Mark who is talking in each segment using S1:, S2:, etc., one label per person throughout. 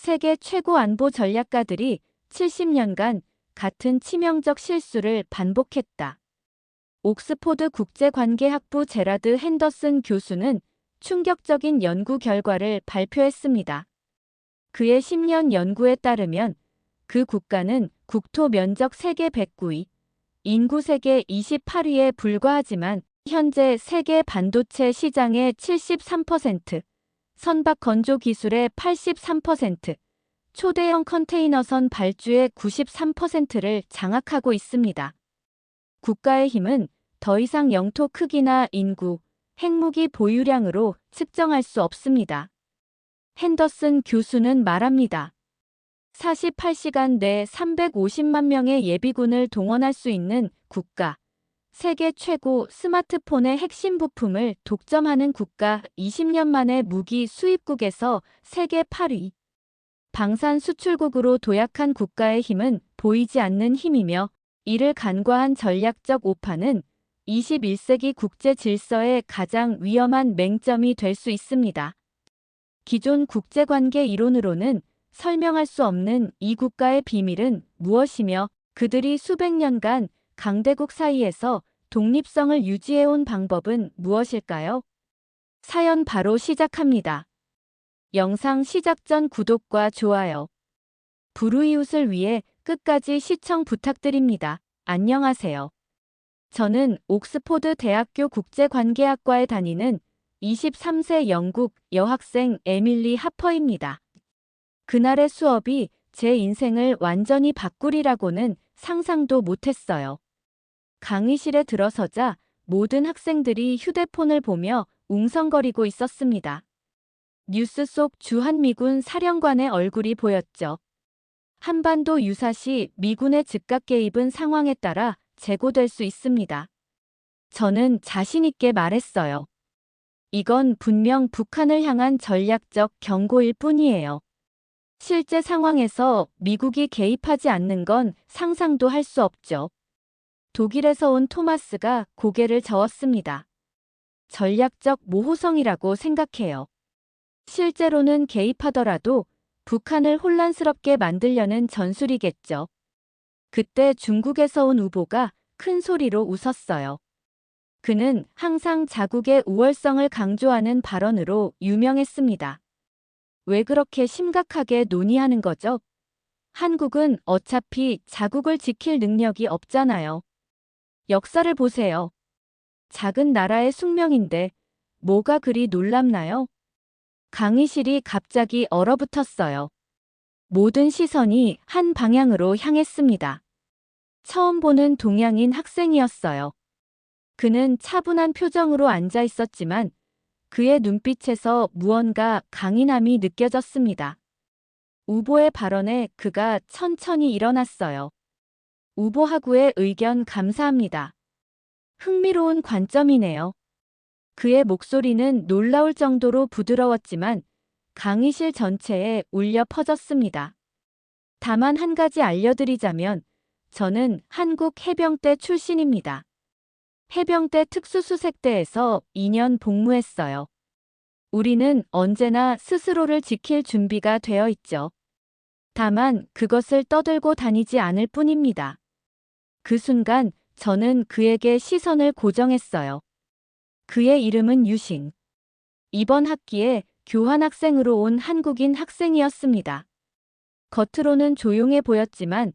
S1: 세계 최고 안보 전략가들이 70년간 같은 치명적 실수를 반복했다. 옥스포드 국제관계학부 제라드 핸더슨 교수는 충격적인 연구 결과를 발표했습니다. 그의 10년 연구에 따르면 그 국가는 국토 면적 세계 109위, 인구 세계 28위에 불과하지만 현재 세계 반도체 시장의 73%, 선박 건조 기술의 83%, 초대형 컨테이너선 발주의 93%를 장악하고 있습니다. 국가의 힘은 더 이상 영토 크기나 인구, 핵무기 보유량으로 측정할 수 없습니다. 핸더슨 교수는 말합니다. 48시간 내 350만 명의 예비군을 동원할 수 있는 국가, 세계 최고 스마트폰의 핵심 부품을 독점하는 국가, 20년 만에 무기 수입국에서 세계 8위. 방산 수출국으로 도약한 국가의 힘은 보이지 않는 힘이며 이를 간과한 전략적 오판은 21세기 국제 질서의 가장 위험한 맹점이 될 수 있습니다. 기존 국제관계 이론으로는 설명할 수 없는 이 국가의 비밀은 무엇이며 그들이 수백 년간 강대국 사이에서 독립성을 유지해온 방법은 무엇일까요? 사연 바로 시작합니다. 영상 시작 전 구독과 좋아요, 불우이웃을 위해 끝까지 시청 부탁드립니다. 안녕하세요. 저는 옥스포드 대학교 국제관계학과에 다니는 23세 영국 여학생 에밀리 하퍼입니다. 그날의 수업이 제 인생을 완전히 바꾸리라고는 상상도 못했어요. 강의실에 들어서자 모든 학생들이 휴대폰을 보며 웅성거리고 있었습니다. 뉴스 속 주한미군 사령관의 얼굴이 보였죠. 한반도 유사시 미군의 즉각 개입은 상황에 따라 재고될 수 있습니다. 저는 자신 있게 말했어요. 이건 분명 북한을 향한 전략적 경고일 뿐이에요. 실제 상황에서 미국이 개입하지 않는 건 상상도 할 수 없죠. 독일에서 온 토마스가 고개를 저었습니다. 전략적 모호성이라고 생각해요. 실제로는 개입하더라도 북한을 혼란스럽게 만들려는 전술이겠죠. 그때 중국에서 온 우보가 큰 소리로 웃었어요. 그는 항상 자국의 우월성을 강조하는 발언으로 유명했습니다. 왜 그렇게 심각하게 논의하는 거죠? 한국은 어차피 자국을 지킬 능력이 없잖아요. 역사를 보세요. 작은 나라의 숙명인데 뭐가 그리 놀랍나요? 강의실이 갑자기 얼어붙었어요. 모든 시선이 한 방향으로 향했습니다. 처음 보는 동양인 학생이었어요. 그는 차분한 표정으로 앉아 있었지만 그의 눈빛에서 무언가 강인함이 느껴졌습니다. 우보의 발언에 그가 천천히 일어났어요. 우보하구의 의견 감사합니다. 흥미로운 관점이네요. 그의 목소리는 놀라울 정도로 부드러웠지만 강의실 전체에 울려 퍼졌습니다. 다만 한 가지 알려드리자면 저는 한국 해병대 출신입니다. 해병대 특수수색대에서 2년 복무했어요. 우리는 언제나 스스로를 지킬 준비가 되어 있죠. 다만 그것을 떠들고 다니지 않을 뿐입니다. 그 순간 저는 그에게 시선을 고정했어요. 그의 이름은 유신. 이번 학기에 교환학생으로 온 한국인 학생이었습니다. 겉으로는 조용해 보였지만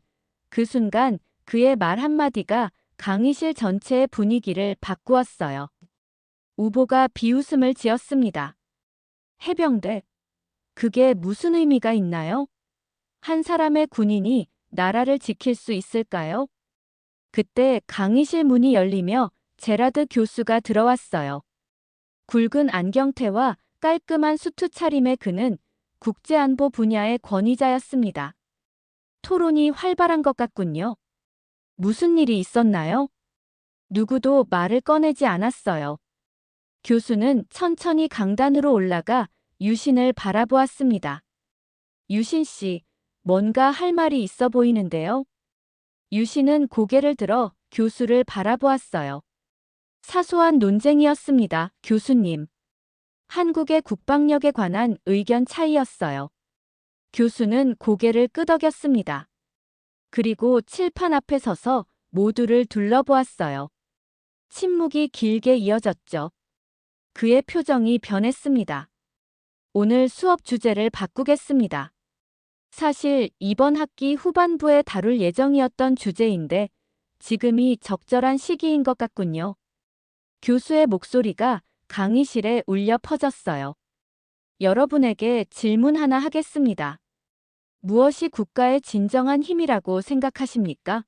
S1: 그 순간 그의 말 한마디가 강의실 전체의 분위기를 바꾸었어요. 우보가 비웃음을 지었습니다. 해병대. 그게 무슨 의미가 있나요? 한 사람의 군인이 나라를 지킬 수 있을까요? 그때 강의실 문이 열리며 제라드 교수가 들어왔어요. 굵은 안경테와 깔끔한 수트 차림의 그는 국제안보 분야의 권위자였습니다. 토론이 활발한 것 같군요. 무슨 일이 있었나요? 누구도 말을 꺼내지 않았어요. 교수는 천천히 강단으로 올라가 유신을 바라보았습니다. 유신 씨, 뭔가 할 말이 있어 보이는데요. 유신은 고개를 들어 교수를 바라보았어요. 사소한 논쟁이었습니다, 교수님. 한국의 국방력에 관한 의견 차이였어요. 교수는 고개를 끄덕였습니다. 그리고 칠판 앞에 서서 모두를 둘러보았어요. 침묵이 길게 이어졌죠. 그의 표정이 변했습니다. 오늘 수업 주제를 바꾸겠습니다. 사실 이번 학기 후반부에 다룰 예정이었던 주제인데 지금이 적절한 시기인 것 같군요. 교수의 목소리가 강의실에 울려 퍼졌어요. 여러분에게 질문 하나 하겠습니다. 무엇이 국가의 진정한 힘이라고 생각하십니까?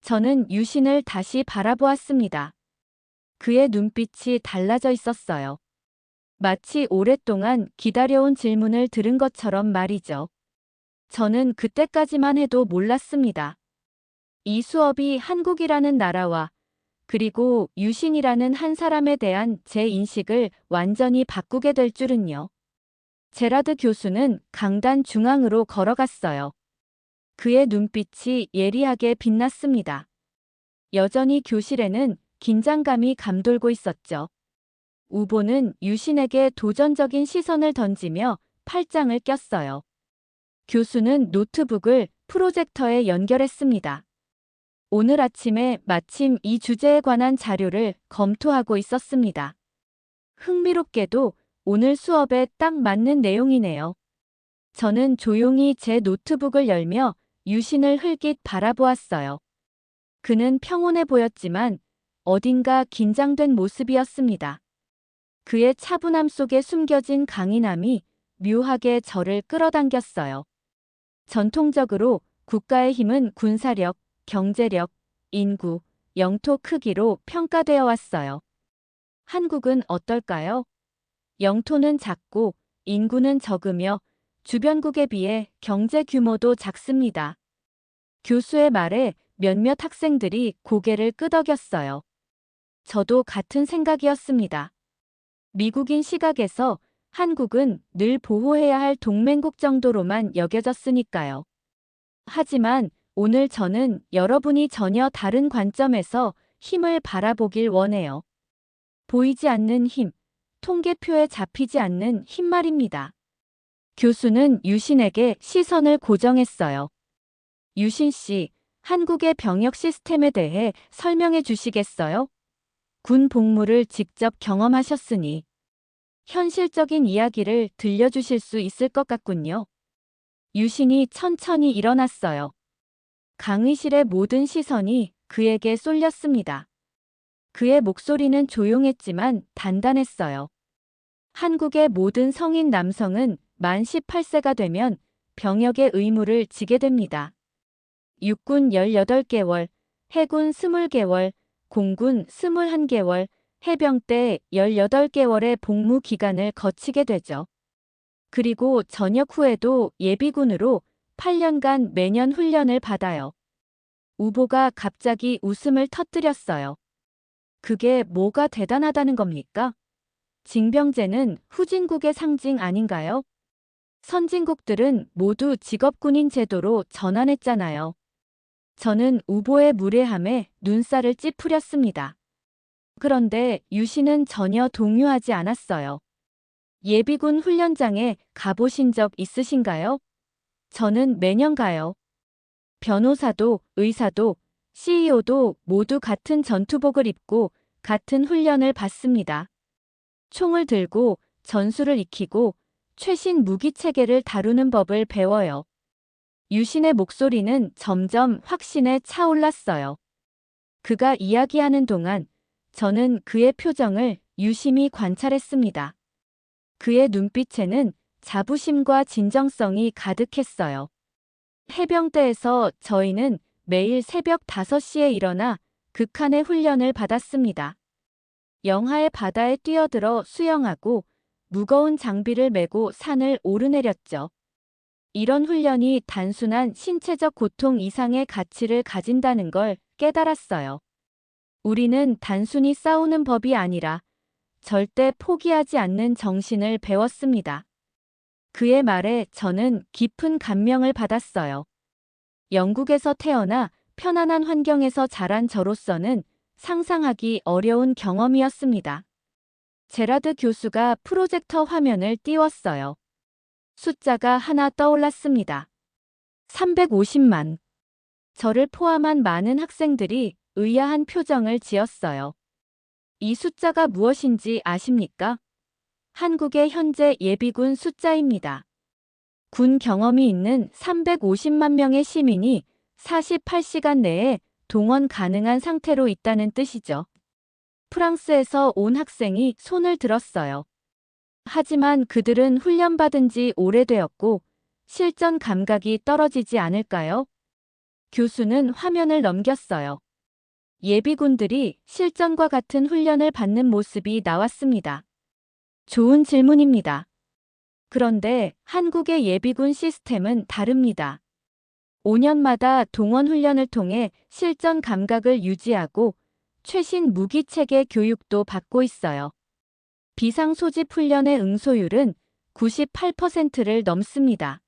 S1: 저는 유신을 다시 바라보았습니다. 그의 눈빛이 달라져 있었어요. 마치 오랫동안 기다려온 질문을 들은 것처럼 말이죠. 저는 그때까지만 해도 몰랐습니다. 이 수업이 한국이라는 나라와 그리고 유신이라는 한 사람에 대한 제 인식을 완전히 바꾸게 될 줄은요. 제라드 교수는 강단 중앙으로 걸어갔어요. 그의 눈빛이 예리하게 빛났습니다. 여전히 교실에는 긴장감이 감돌고 있었죠. 우보는 유신에게 도전적인 시선을 던지며 팔짱을 꼈어요. 교수는 노트북을 프로젝터에 연결했습니다. 오늘 아침에 마침 이 주제에 관한 자료를 검토하고 있었습니다. 흥미롭게도 오늘 수업에 딱 맞는 내용이네요. 저는 조용히 제 노트북을 열며 유신을 흘깃 바라보았어요. 그는 평온해 보였지만 어딘가 긴장된 모습이었습니다. 그의 차분함 속에 숨겨진 강인함이 묘하게 저를 끌어당겼어요. 전통적으로 국가의 힘은 군사력, 경제력, 인구, 영토 크기로 평가되어 왔어요. 한국은 어떨까요? 영토는 작고 인구는 적으며 주변국에 비해 경제 규모도 작습니다. 교수의 말에 몇몇 학생들이 고개를 끄덕였어요. 저도 같은 생각이었습니다. 미국인 시각에서 한국은 늘 보호해야 할 동맹국 정도로만 여겨졌으니까요. 하지만 오늘 저는 여러분이 전혀 다른 관점에서 힘을 바라보길 원해요. 보이지 않는 힘, 통계표에 잡히지 않는 힘 말입니다. 교수는 유신에게 시선을 고정했어요. 유신 씨, 한국의 병역 시스템에 대해 설명해 주시겠어요? 군 복무를 직접 경험하셨으니 현실적인 이야기를 들려주실 수 있을 것 같군요. 유신이 천천히 일어났어요. 강의실의 모든 시선이 그에게 쏠렸습니다. 그의 목소리는 조용했지만 단단했어요. 한국의 모든 성인 남성은 만 18세가 되면 병역의 의무를 지게 됩니다. 육군 18개월, 해군 20개월, 공군 21개월, 해병대 18개월의 복무 기간을 거치게 되죠. 그리고 전역 후에도 예비군으로 8년간 매년 훈련을 받아요. 우보가 갑자기 웃음을 터뜨렸어요. 그게 뭐가 대단하다는 겁니까? 징병제는 후진국의 상징 아닌가요? 선진국들은 모두 직업군인 제도로 전환했잖아요. 저는 우보의 무례함에 눈살을 찌푸렸습니다. 그런데 유신은 전혀 동요하지 않았어요. 예비군 훈련장에 가보신 적 있으신가요? 저는 매년 가요. 변호사도, 의사도, CEO도 모두 같은 전투복을 입고 같은 훈련을 받습니다. 총을 들고 전술을 익히고 최신 무기 체계를 다루는 법을 배워요. 유신의 목소리는 점점 확신에 차올랐어요. 그가 이야기하는 동안 저는 그의 표정을 유심히 관찰했습니다. 그의 눈빛에는 자부심과 진정성이 가득했어요. 해병대에서 저희는 매일 새벽 5시에 일어나 극한의 훈련을 받았습니다. 영하의 바다에 뛰어들어 수영하고 무거운 장비를 메고 산을 오르내렸죠. 이런 훈련이 단순한 신체적 고통 이상의 가치를 가진다는 걸 깨달았어요. 우리는 단순히 싸우는 법이 아니라 절대 포기하지 않는 정신을 배웠습니다. 그의 말에 저는 깊은 감명을 받았어요. 영국에서 태어나 편안한 환경에서 자란 저로서는 상상하기 어려운 경험이었습니다. 제라드 교수가 프로젝터 화면을 띄웠어요. 숫자가 하나 떠올랐습니다. 350만. 저를 포함한 많은 학생들이 의아한 표정을 지었어요. 이 숫자가 무엇인지 아십니까? 한국의 현재 예비군 숫자입니다. 군 경험이 있는 350만 명의 시민이 48시간 내에 동원 가능한 상태로 있다는 뜻이죠. 프랑스에서 온 학생이 손을 들었어요. 하지만 그들은 훈련받은 지 오래되었고 실전 감각이 떨어지지 않을까요? 교수는 화면을 넘겼어요. 예비군들이 실전과 같은 훈련을 받는 모습이 나왔습니다. 좋은 질문입니다. 그런데 한국의 예비군 시스템은 다릅니다. 5년마다 동원 훈련을 통해 실전 감각을 유지하고 최신 무기 체계 교육도 받고 있어요. 비상 소집 훈련의 응소율은 98%를 넘습니다.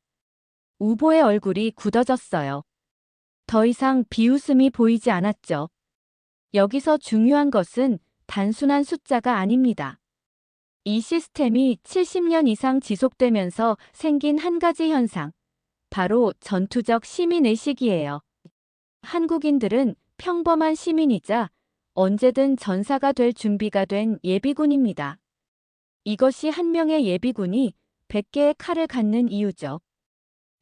S1: 우보의 얼굴이 굳어졌어요. 더 이상 비웃음이 보이지 않았죠. 여기서 중요한 것은 단순한 숫자가 아닙니다. 이 시스템이 70년 이상 지속되면서 생긴 한 가지 현상, 바로 전투적 시민의식이에요. 한국인들은 평범한 시민이자 언제든 전사가 될 준비가 된 예비군입니다. 이것이 한 명의 예비군이 100개의 칼을 갖는 이유죠.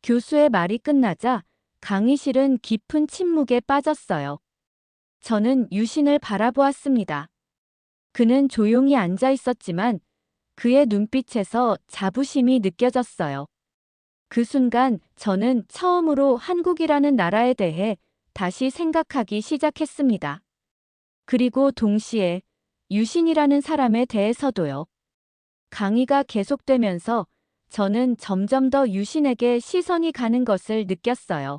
S1: 교수의 말이 끝나자 강의실은 깊은 침묵에 빠졌어요. 저는 유신을 바라보았습니다. 그는 조용히 앉아 있었지만 그의 눈빛에서 자부심이 느껴졌어요. 그 순간 저는 처음으로 한국이라는 나라에 대해 다시 생각하기 시작했습니다. 그리고 동시에 유신이라는 사람에 대해서도요. 강의가 계속되면서 저는 점점 더 유신에게 시선이 가는 것을 느꼈어요.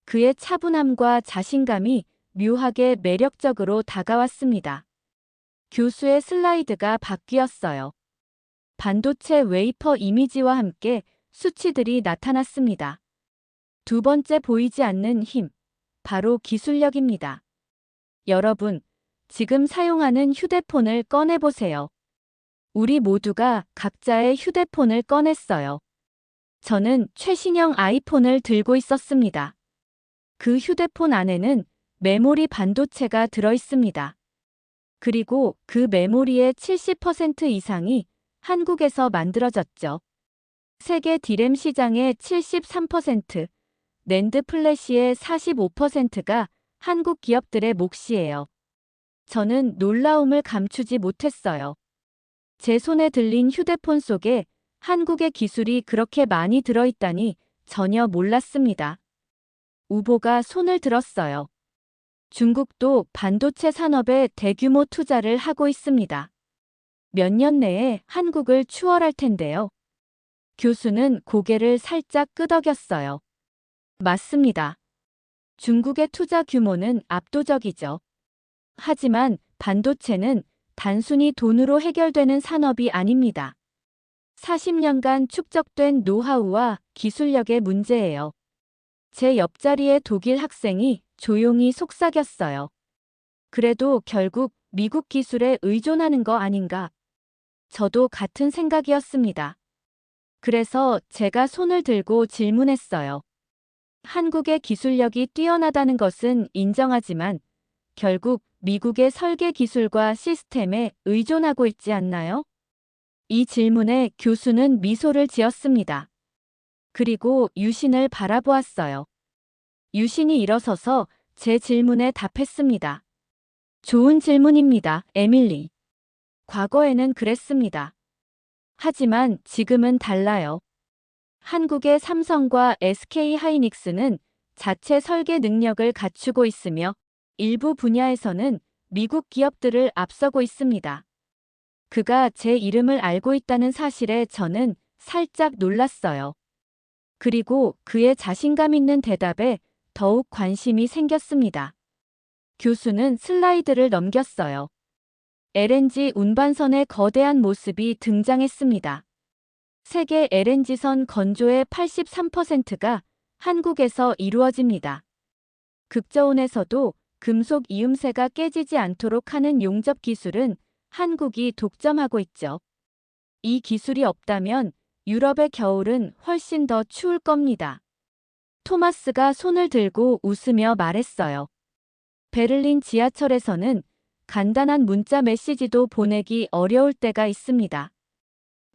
S1: 그의 차분함과 자신감이 묘하게 매력적으로 다가왔습니다. 교수의 슬라이드가 바뀌었어요. 반도체 웨이퍼 이미지와 함께 수치들이 나타났습니다. 두 번째 보이지 않는 힘, 바로 기술력입니다. 여러분, 지금 사용하는 휴대폰을 꺼내보세요. 우리 모두가 각자의 휴대폰을 꺼냈어요. 저는 최신형 아이폰을 들고 있었습니다. 그 휴대폰 안에는 메모리 반도체가 들어있습니다. 그리고 그 메모리의 70% 이상이 한국에서 만들어졌죠. 세계 디램 시장의 73%, 낸드 플래시의 45%가 한국 기업들의 몫이에요. 저는 놀라움을 감추지 못했어요. 제 손에 들린 휴대폰 속에 한국의 기술이 그렇게 많이 들어있다니 전혀 몰랐습니다. 우보가 손을 들었어요. 중국도 반도체 산업에 대규모 투자를 하고 있습니다. 몇 년 내에 한국을 추월할 텐데요. 교수는 고개를 살짝 끄덕였어요. 맞습니다. 중국의 투자 규모는 압도적이죠. 하지만 반도체는 단순히 돈으로 해결되는 산업이 아닙니다. 40년간 축적된 노하우와 기술력의 문제예요. 제 옆자리의 독일 학생이 조용히 속삭였어요. 그래도 결국 미국 기술에 의존하는 거 아닌가? 저도 같은 생각이었습니다. 그래서 제가 손을 들고 질문했어요. 한국의 기술력이 뛰어나다는 것은 인정하지만 결국 미국의 설계 기술과 시스템에 의존하고 있지 않나요? 이 질문에 교수는 미소를 지었습니다. 그리고 유신을 바라보았어요. 유신이 일어서서 제 질문에 답했습니다. 좋은 질문입니다, 에밀리. 과거에는 그랬습니다. 하지만 지금은 달라요. 한국의 삼성과 SK 하이닉스는 자체 설계 능력을 갖추고 있으며 일부 분야에서는 미국 기업들을 앞서고 있습니다. 그가 제 이름을 알고 있다는 사실에 저는 살짝 놀랐어요. 그리고 그의 자신감 있는 대답에 더욱 관심이 생겼습니다. 교수는 슬라이드를 넘겼어요. LNG 운반선의 거대한 모습이 등장했습니다. 세계 LNG선 건조의 83%가 한국에서 이루어집니다. 극저온에서도 금속 이음새가 깨지지 않도록 하는 용접 기술은 한국이 독점하고 있죠. 이 기술이 없다면 유럽의 겨울은 훨씬 더 추울 겁니다. 토마스가 손을 들고 웃으며 말했어요. 베를린 지하철에서는 간단한 문자 메시지도 보내기 어려울 때가 있습니다.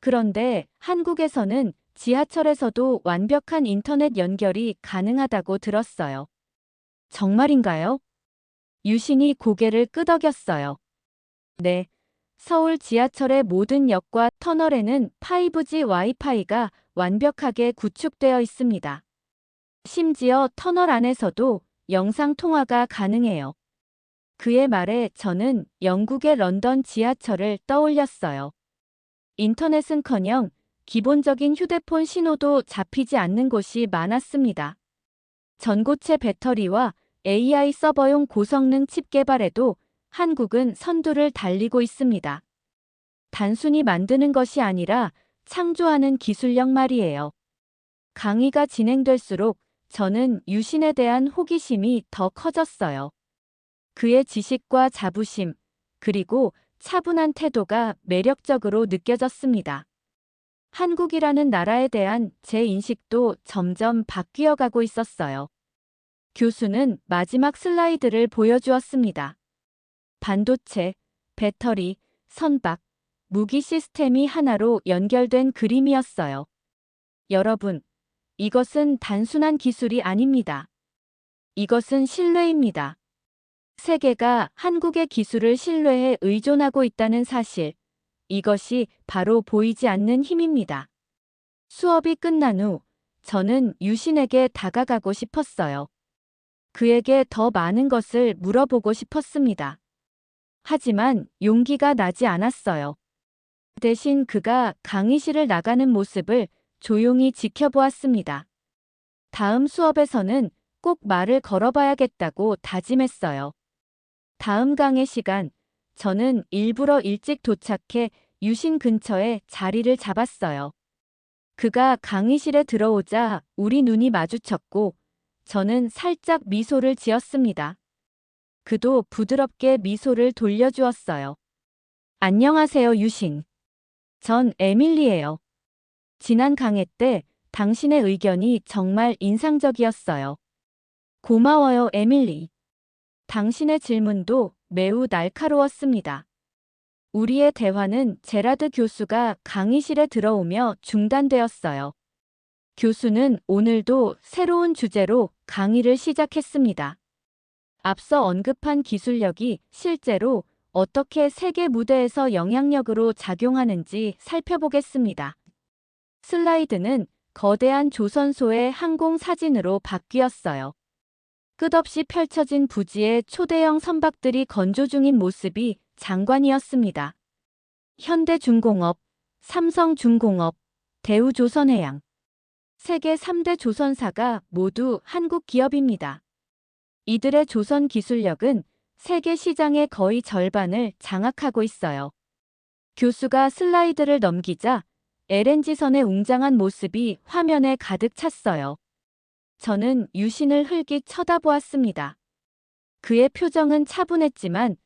S1: 그런데 한국에서는 지하철에서도 완벽한 인터넷 연결이 가능하다고 들었어요. 정말인가요? 유신이 고개를 끄덕였어요. 네. 서울 지하철의 모든 역과 터널에는 5G 와이파이가 완벽하게 구축되어 있습니다. 심지어 터널 안에서도 영상 통화가 가능해요. 그의 말에 저는 영국의 런던 지하철을 떠올렸어요. 인터넷은커녕 기본적인 휴대폰 신호도 잡히지 않는 곳이 많았습니다. 전고체 배터리와 AI 서버용 고성능 칩 개발에도 한국은 선두를 달리고 있습니다. 단순히 만드는 것이 아니라 창조하는 기술력 말이에요. 강의가 진행될수록 저는 유신에 대한 호기심이 더 커졌어요. 그의 지식과 자부심, 그리고 차분한 태도가 매력적으로 느껴졌습니다. 한국이라는 나라에 대한 제 인식도 점점 바뀌어가고 있었어요. 교수는 마지막 슬라이드를 보여주었습니다. 반도체, 배터리, 선박, 무기 시스템이 하나로 연결된 그림이었어요. 여러분, 이것은 단순한 기술이 아닙니다. 이것은 신뢰입니다. 세계가 한국의 기술을 신뢰해 의존하고 있다는 사실, 이것이 바로 보이지 않는 힘입니다. 수업이 끝난 후 저는 유신에게 다가가고 싶었어요. 그에게 더 많은 것을 물어보고 싶었습니다. 하지만 용기가 나지 않았어요. 대신 그가 강의실을 나가는 모습을 조용히 지켜보았습니다. 다음 수업에서는 꼭 말을 걸어봐야겠다고 다짐했어요. 다음 강의 시간, 저는 일부러 일찍 도착해 유신 근처에 자리를 잡았어요. 그가 강의실에 들어오자 우리 눈이 마주쳤고 저는 살짝 미소를 지었습니다. 그도 부드럽게 미소를 돌려주었어요. 안녕하세요, 유신. 전 에밀리예요. 지난 강의 때 당신의 의견이 정말 인상적이었어요. 고마워요, 에밀리. 당신의 질문도 매우 날카로웠습니다. 우리의 대화는 제라드 교수가 강의실에 들어오며 중단되었어요. 교수는 오늘도 새로운 주제로 강의를 시작했습니다. 앞서 언급한 기술력이 실제로 어떻게 세계 무대에서 영향력으로 작용하는지 살펴보겠습니다. 슬라이드는 거대한 조선소의 항공 사진으로 바뀌었어요. 끝없이 펼쳐진 부지에 초대형 선박들이 건조 중인 모습이 장관이었습니다. 현대중공업, 삼성중공업, 대우조선해양. 세계 3대 조선사가 모두 한국 기업입니다. 이들의 조선 기술력은 세계 시장의 거의 절반을 장악하고 있어요. 교수가 슬라이드를 넘기자 LNG선의 웅장한 모습이 화면에 가득 찼어요. 저는 유신을 흘낏 쳐다보았습니다. 그의 표정은 차분했지만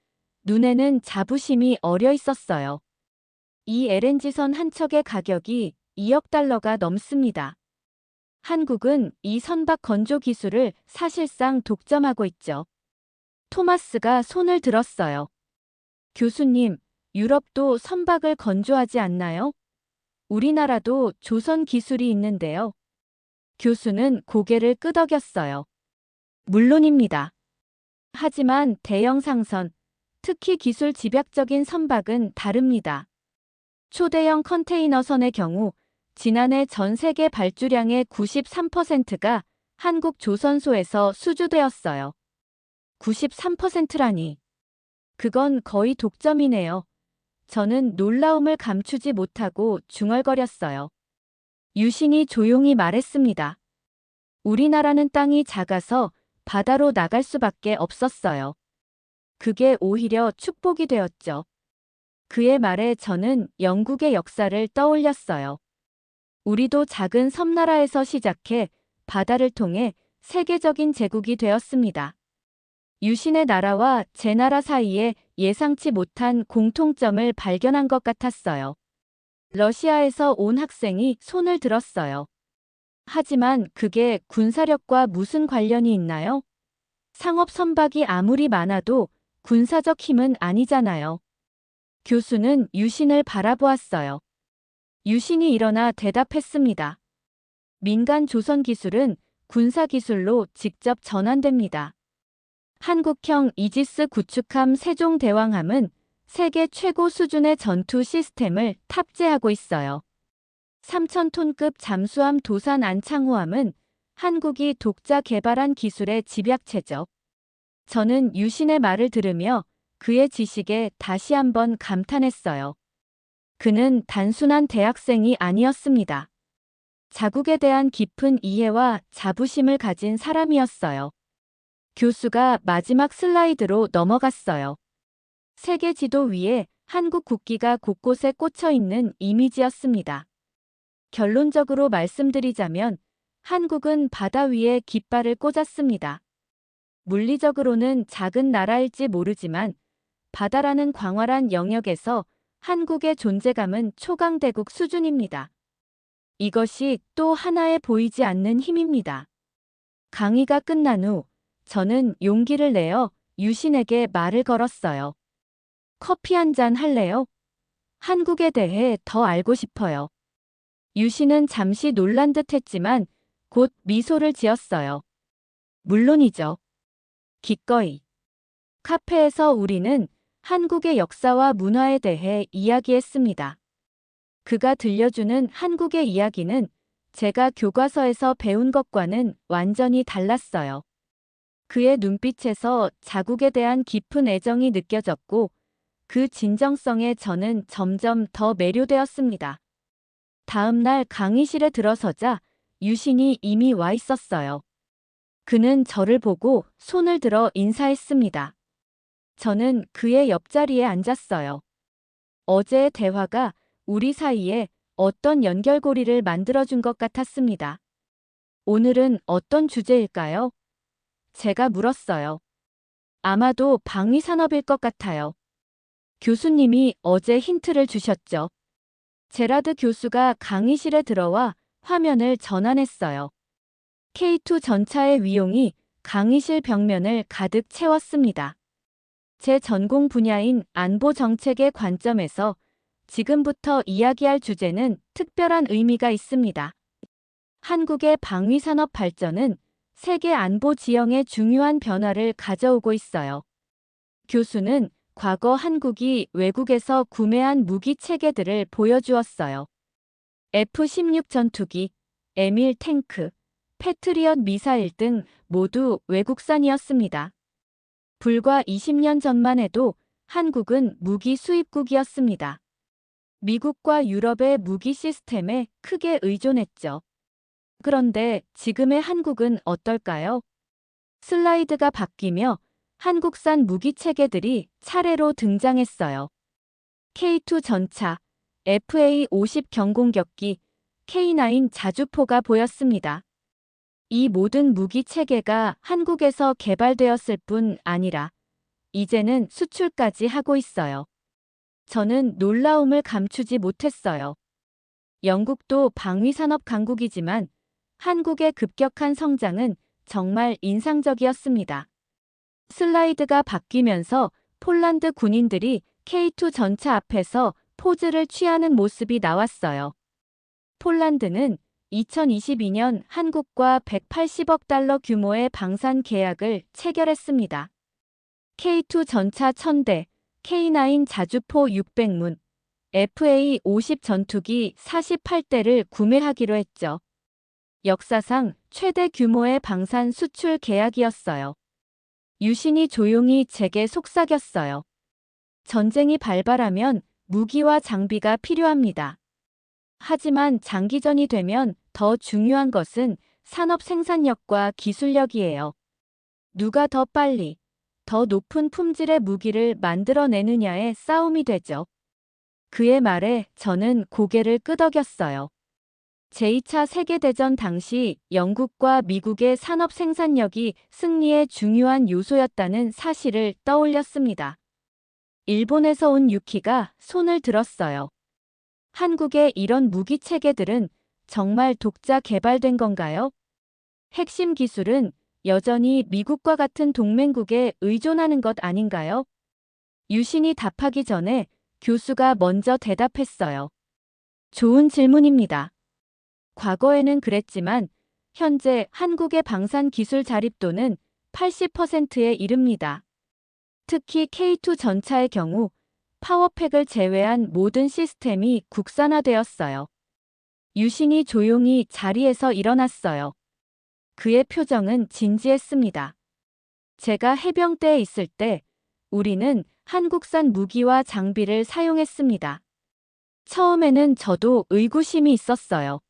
S1: 눈에는 자부심이 어려 있었어요. 이 LNG선 한 척의 가격이 2억 달러가 넘습니다. 한국은 이 선박 건조 기술을 사실상 독점하고 있죠. 토마스가 손을 들었어요. 교수님, 유럽도 선박을 건조하지 않나요? 우리나라도 조선 기술이 있는데요. 교수는 고개를 끄덕였어요. 물론입니다. 하지만 대형 상선, 특히 기술 집약적인 선박은 다릅니다. 초대형 컨테이너선의 경우 지난해 전 세계 발주량의 93%가 한국 조선소에서 수주되었어요. 93%라니. 그건 거의 독점이네요. 저는 놀라움을 감추지 못하고 중얼거렸어요. 유신이 조용히 말했습니다. 우리나라는 땅이 작아서 바다로 나갈 수밖에 없었어요. 그게 오히려 축복이 되었죠. 그의 말에 저는 영국의 역사를 떠올렸어요. 우리도 작은 섬나라에서 시작해 바다를 통해 세계적인 제국이 되었습니다. 유신의 나라와 제 나라 사이에 예상치 못한 공통점을 발견한 것 같았어요. 러시아에서 온 학생이 손을 들었어요. 하지만 그게 군사력과 무슨 관련이 있나요? 상업 선박이 아무리 많아도 군사적 힘은 아니잖아요. 교수는 유신을 바라보았어요. 유신이 일어나 대답했습니다. 민간 조선 기술은 군사 기술로 직접 전환됩니다. 한국형 이지스 구축함 세종대왕함은 세계 최고 수준의 전투 시스템을 탑재하고 있어요. 3,000톤급 잠수함 도산 안창호함은 한국이 독자 개발한 기술의 집약체죠. 저는 유신의 말을 들으며 그의 지식에 다시 한번 감탄했어요. 그는 단순한 대학생이 아니었습니다. 자국에 대한 깊은 이해와 자부심을 가진 사람이었어요. 교수가 마지막 슬라이드로 넘어갔어요. 세계 지도 위에 한국 국기가 곳곳에 꽂혀 있는 이미지였습니다. 결론적으로 말씀드리자면 한국은 바다 위에 깃발을 꽂았습니다. 물리적으로는 작은 나라일지 모르지만 바다라는 광활한 영역에서 한국의 존재감은 초강대국 수준입니다. 이것이 또 하나의 보이지 않는 힘입니다. 강의가 끝난 후 저는 용기를 내어 유신에게 말을 걸었어요. 커피 한 잔 할래요? 한국에 대해 더 알고 싶어요. 유신은 잠시 놀란 듯 했지만 곧 미소를 지었어요. 물론이죠. 기꺼이. 카페에서 우리는 한국의 역사와 문화에 대해 이야기했습니다. 그가 들려주는 한국의 이야기는 제가 교과서에서 배운 것과는 완전히 달랐어요. 그의 눈빛에서 자국에 대한 깊은 애정이 느껴졌고 그 진정성에 저는 점점 더 매료되었습니다. 다음 날 강의실에 들어서자 유신이 이미 와 있었어요. 그는 저를 보고 손을 들어 인사했습니다. 저는 그의 옆자리에 앉았어요. 어제의 대화가 우리 사이에 어떤 연결고리를 만들어준 것 같았습니다. 오늘은 어떤 주제일까요? 제가 물었어요. 아마도 방위산업일 것 같아요. 교수님이 어제 힌트를 주셨죠. 제라드 교수가 강의실에 들어와 화면을 전환했어요. K2 전차의 위용이 강의실 벽면을 가득 채웠습니다. 제 전공 분야인 안보 정책의 관점에서 지금부터 이야기할 주제는 특별한 의미가 있습니다. 한국의 방위산업 발전은 세계 안보 지형에 중요한 변화를 가져오고 있어요. 교수는 과거 한국이 외국에서 구매한 무기 체계들을 보여주었어요. F-16 전투기, M1 탱크, 패트리엇 미사일 등 모두 외국산이었습니다. 불과 20년 전만 해도 한국은 무기 수입국이었습니다. 미국과 유럽의 무기 시스템에 크게 의존했죠. 그런데 지금의 한국은 어떨까요? 슬라이드가 바뀌며 한국산 무기 체계들이 차례로 등장했어요. K2 전차, FA-50 경공격기, K9 자주포가 보였습니다. 이 모든 무기 체계가 한국에서 개발되었을 뿐 아니라 이제는 수출까지 하고 있어요. 저는 놀라움을 감추지 못했어요. 영국도 방위산업 강국이지만 한국의 급격한 성장은 정말 인상적이었습니다. 슬라이드가 바뀌면서 폴란드 군인들이 K2 전차 앞에서 포즈를 취하는 모습이 나왔어요. 폴란드는 2022년 한국과 180억 달러 규모의 방산 계약을 체결했습니다. K2 전차 1000대, K9 자주포 600문, FA-50 전투기 48대를 구매하기로 했죠. 역사상 최대 규모의 방산 수출 계약이었어요. 유신이 조용히 제게 속삭였어요. 전쟁이 발발하면 무기와 장비가 필요합니다. 하지만 장기전이 되면 더 중요한 것은 산업 생산력과 기술력이에요. 누가 더 빨리, 더 높은 품질의 무기를 만들어내느냐의 싸움이 되죠. 그의 말에 저는 고개를 끄덕였어요. 제2차 세계대전 당시 영국과 미국의 산업 생산력이 승리의 중요한 요소였다는 사실을 떠올렸습니다. 일본에서 온 유키가 손을 들었어요. 한국의 이런 무기 체계들은 정말 독자 개발된 건가요? 핵심 기술은 여전히 미국과 같은 동맹국에 의존하는 것 아닌가요? 유신이 답하기 전에 교수가 먼저 대답했어요. 좋은 질문입니다. 과거에는 그랬지만 현재 한국의 방산 기술 자립도는 80%에 이릅니다. 특히 K2 전차의 경우 파워팩을 제외한 모든 시스템이 국산화되었어요. 유신이 조용히 자리에서 일어났어요. 그의 표정은 진지했습니다. 제가 해병대에 있을 때 우리는 한국산 무기와 장비를 사용했습니다. 처음에는 저도 의구심이 있었어요.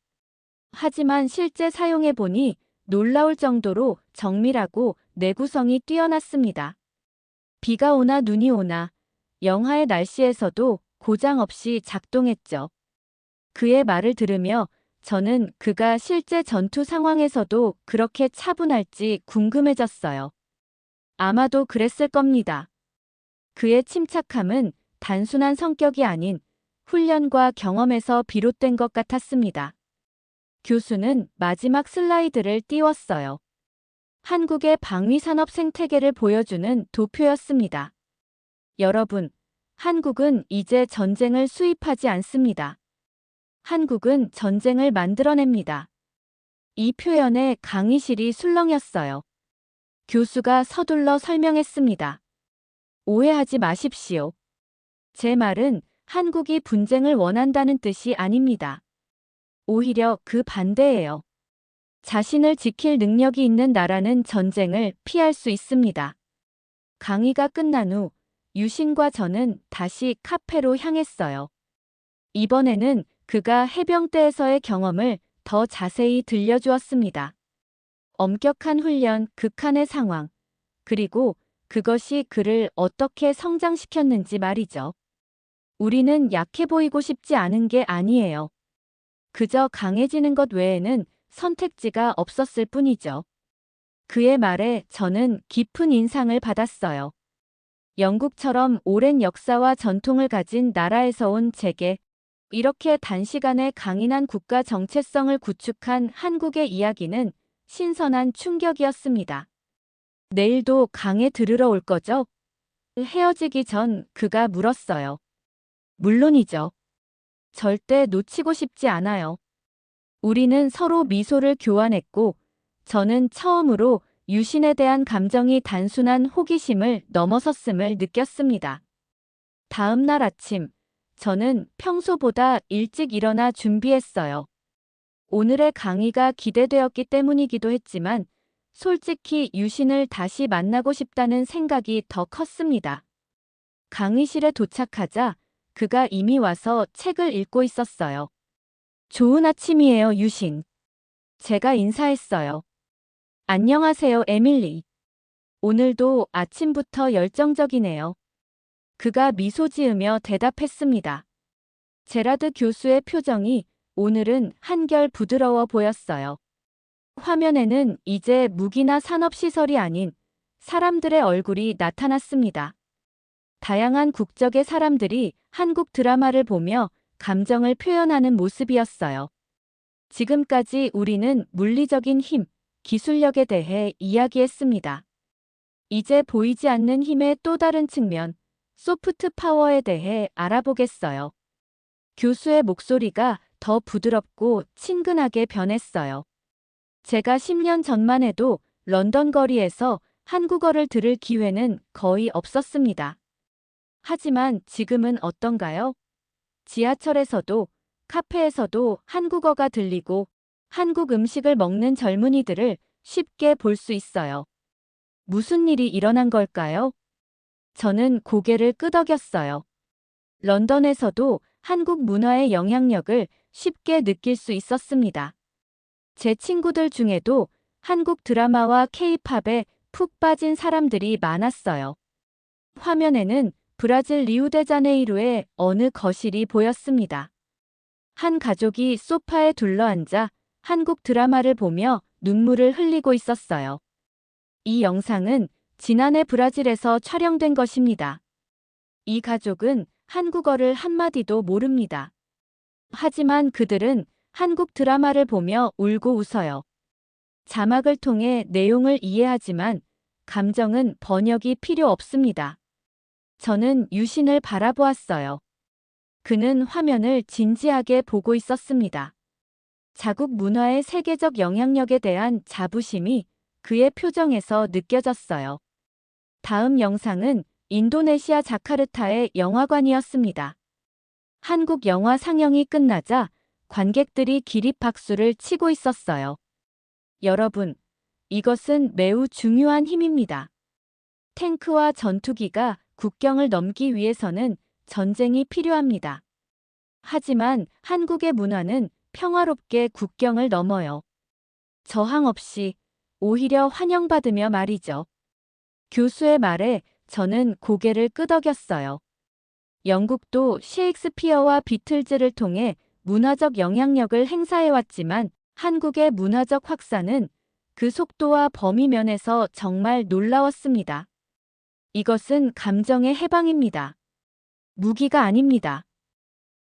S1: 하지만 실제 사용해보니 놀라울 정도로 정밀하고 내구성이 뛰어났습니다. 비가 오나 눈이 오나 영하의 날씨에서도 고장 없이 작동했죠. 그의 말을 들으며 저는 그가 실제 전투 상황에서도 그렇게 차분할지 궁금해졌어요. 아마도 그랬을 겁니다. 그의 침착함은 단순한 성격이 아닌 훈련과 경험에서 비롯된 것 같았습니다. 교수는 마지막 슬라이드를 띄웠어요. 한국의 방위산업 생태계를 보여주는 도표였습니다. 여러분, 한국은 이제 전쟁을 수입하지 않습니다. 한국은 전쟁을 만들어냅니다. 이 표현에 강의실이 술렁였어요. 교수가 서둘러 설명했습니다. 오해하지 마십시오. 제 말은 한국이 분쟁을 원한다는 뜻이 아닙니다. 오히려 그 반대예요. 자신을 지킬 능력이 있는 나라는 전쟁을 피할 수 있습니다. 강의가 끝난 후 유신과 저는 다시 카페로 향했어요. 이번에는 그가 해병대에서의 경험을 더 자세히 들려주었습니다. 엄격한 훈련, 극한의 상황, 그리고 그것이 그를 어떻게 성장시켰는지 말이죠. 우리는 약해 보이고 싶지 않은 게 아니에요. 그저 강해지는 것 외에는 선택지가 없었을 뿐이죠. 그의 말에 저는 깊은 인상을 받았어요. 영국처럼 오랜 역사와 전통을 가진 나라에서 온 제게 이렇게 단시간에 강인한 국가 정체성을 구축한 한국의 이야기는 신선한 충격이었습니다. 내일도 강에 들으러 올 거죠? 헤어지기 전 그가 물었어요. 물론이죠. 절대 놓치고 싶지 않아요. 우리는 서로 미소를 교환했고, 저는 처음으로 유신에 대한 감정이 단순한 호기심을 넘어섰음을 느꼈습니다. 다음 날 아침, 저는 평소보다 일찍 일어나 준비했어요. 오늘의 강의가 기대되었기 때문이기도 했지만, 솔직히 유신을 다시 만나고 싶다는 생각이 더 컸습니다. 강의실에 도착하자 그가 이미 와서 책을 읽고 있었어요. 좋은 아침이에요, 유신. 제가 인사했어요. 안녕하세요, 에밀리. 오늘도 아침부터 열정적이네요. 그가 미소 지으며 대답했습니다. 제라드 교수의 표정이 오늘은 한결 부드러워 보였어요. 화면에는 이제 무기나 산업시설이 아닌 사람들의 얼굴이 나타났습니다. 다양한 국적의 사람들이 한국 드라마를 보며 감정을 표현하는 모습이었어요. 지금까지 우리는 물리적인 힘, 기술력에 대해 이야기했습니다. 이제 보이지 않는 힘의 또 다른 측면, 소프트 파워에 대해 알아보겠어요. 교수의 목소리가 더 부드럽고 친근하게 변했어요. 제가 10년 전만 해도 런던 거리에서 한국어를 들을 기회는 거의 없었습니다. 하지만 지금은 어떤가요? 지하철에서도, 카페에서도 한국어가 들리고 한국 음식을 먹는 젊은이들을 쉽게 볼 수 있어요. 무슨 일이 일어난 걸까요? 저는 고개를 끄덕였어요. 런던에서도 한국 문화의 영향력을 쉽게 느낄 수 있었습니다. 제 친구들 중에도 한국 드라마와 K-팝에 푹 빠진 사람들이 많았어요. 화면에는 브라질 리우데자네이루의 어느 거실이 보였습니다. 한 가족이 소파에 둘러앉아 한국 드라마를 보며 눈물을 흘리고 있었어요. 이 영상은 지난해 브라질에서 촬영된 것입니다. 이 가족은 한국어를 한마디도 모릅니다. 하지만 그들은 한국 드라마를 보며 울고 웃어요. 자막을 통해 내용을 이해하지만 감정은 번역이 필요 없습니다. 저는 유신을 바라보았어요. 그는 화면을 진지하게 보고 있었습니다. 자국 문화의 세계적 영향력에 대한 자부심이 그의 표정에서 느껴졌어요. 다음 영상은 인도네시아 자카르타의 영화관이었습니다. 한국 영화 상영이 끝나자 관객들이 기립박수를 치고 있었어요. 여러분, 이것은 매우 중요한 힘입니다. 탱크와 전투기가 국경을 넘기 위해서는 전쟁이 필요합니다. 하지만 한국의 문화는 평화롭게 국경을 넘어요. 저항 없이 오히려 환영받으며 말이죠. 교수의 말에 저는 고개를 끄덕였어요. 영국도 셰익스피어와 비틀즈를 통해 문화적 영향력을 행사해왔지만 한국의 문화적 확산은 그 속도와 범위 면에서 정말 놀라웠습니다. 이것은 감정의 해방입니다. 무기가 아닙니다.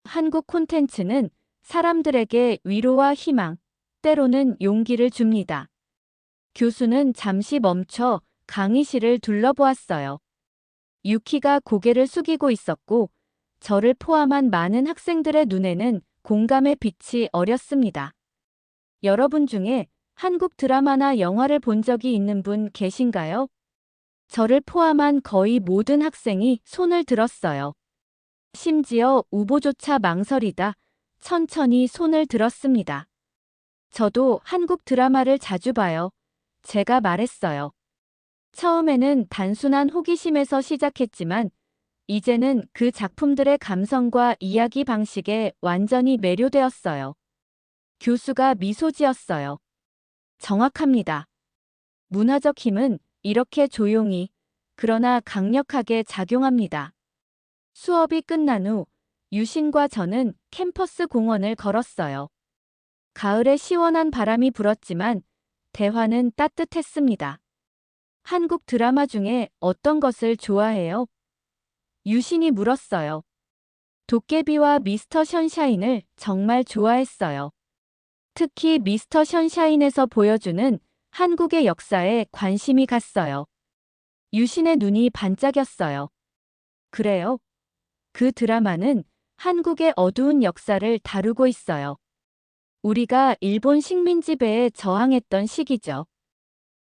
S1: 한국 콘텐츠는 사람들에게 위로와 희망, 때로는 용기를 줍니다. 교수는 잠시 멈춰 강의실을 둘러보았어요. 유키가 고개를 숙이고 있었고 저를 포함한 많은 학생들의 눈에는 공감의 빛이 어렸습니다. 여러분 중에 한국 드라마나 영화를 본 적이 있는 분 계신가요? 저를 포함한 거의 모든 학생이 손을 들었어요. 심지어 우보조차 망설이다 천천히 손을 들었습니다. 저도 한국 드라마를 자주 봐요. 제가 말했어요. 처음에는 단순한 호기심에서 시작했지만 이제는 그 작품들의 감성과 이야기 방식에 완전히 매료되었어요. 교수가 미소 지었어요. 정확합니다. 문화적 힘은 이렇게 조용히, 그러나 강력하게 작용합니다. 수업이 끝난 후 유신과 저는 캠퍼스 공원을 걸었어요. 가을에 시원한 바람이 불었지만 대화는 따뜻했습니다. 한국 드라마 중에 어떤 것을 좋아해요? 유신이 물었어요. 도깨비와 미스터 션샤인을 정말 좋아했어요. 특히 미스터 션샤인에서 보여주는 한국의 역사에 관심이 갔어요. 유신의 눈이 반짝였어요. 그래요? 그 드라마는 한국의 어두운 역사를 다루고 있어요. 우리가 일본 식민 지배에 저항했던 시기죠.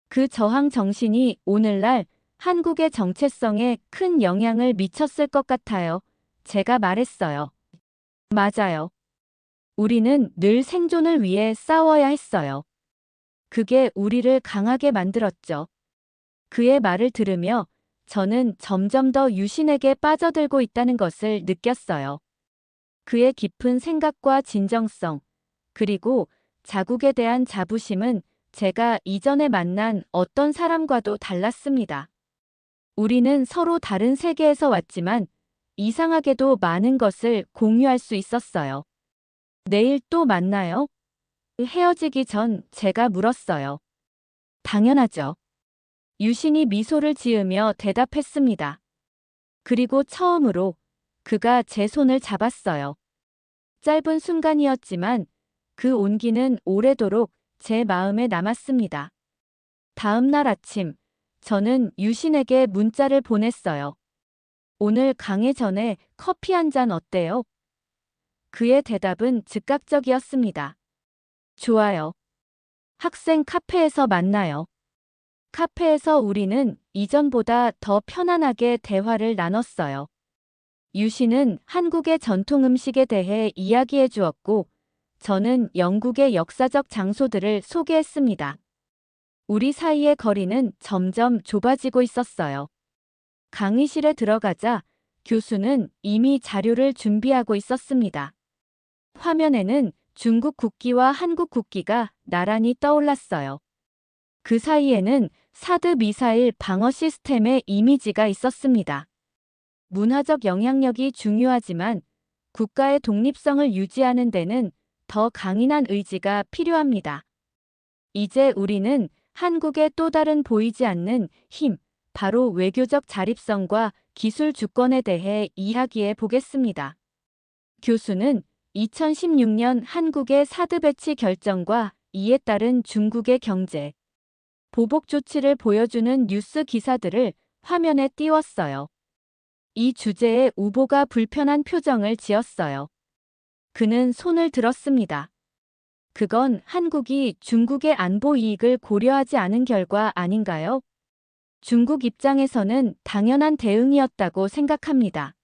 S1: 그 저항 정신이 오늘날 한국의 정체성에 큰 영향을 미쳤을 것 같아요. 제가 말했어요. 맞아요. 우리는 늘 생존을 위해 싸워야 했어요. 그게 우리를 강하게 만들었죠. 그의 말을 들으며 저는 점점 더 유신에게 빠져들고 있다는 것을 느꼈어요. 그의 깊은 생각과 진정성, 그리고 자국에 대한 자부심은 제가 이전에 만난 어떤 사람과도 달랐습니다. 우리는 서로 다른 세계에서 왔지만 이상하게도 많은 것을 공유할 수 있었어요. 내일 또 만나요? 헤어지기 전 제가 물었어요. 당연하죠. 유신이 미소를 지으며 대답했습니다. 그리고 처음으로 그가 제 손을 잡았어요. 짧은 순간이었지만 그 온기는 오래도록 제 마음에 남았습니다. 다음 날 아침, 저는 유신에게 문자를 보냈어요. 오늘 강의 전에 커피 한 잔 어때요? 그의 대답은 즉각적이었습니다. 좋아요. 학생 카페에서 만나요. 카페에서 우리는 이전보다 더 편안하게 대화를 나눴어요. 유신은 한국의 전통 음식에 대해 이야기해 주었고, 저는 영국의 역사적 장소들을 소개했습니다. 우리 사이의 거리는 점점 좁아지고 있었어요. 강의실에 들어가자 교수는 이미 자료를 준비하고 있었습니다. 화면에는 중국 국기와 한국 국기가 나란히 떠올랐어요. 그 사이에는 사드 미사일 방어 시스템의 이미지가 있었습니다. 문화적 영향력이 중요하지만 국가의 독립성을 유지하는 데는 더 강인한 의지가 필요합니다. 이제 우리는 한국의 또 다른 보이지 않는 힘, 바로 외교적 자립성과 기술 주권에 대해 이야기해 보겠습니다. 교수는 2016년 한국의 사드 배치 결정과 이에 따른 중국의 경제 보복 조치를 보여주는 뉴스 기사들을 화면에 띄웠어요. 이 주제에 우보가 불편한 표정을 지었어요. 그는 손을 들었습니다. 그건 한국이 중국의 안보 이익을 고려하지 않은 결과 아닌가요? 중국 입장에서는 당연한 대응이었다고 생각합니다.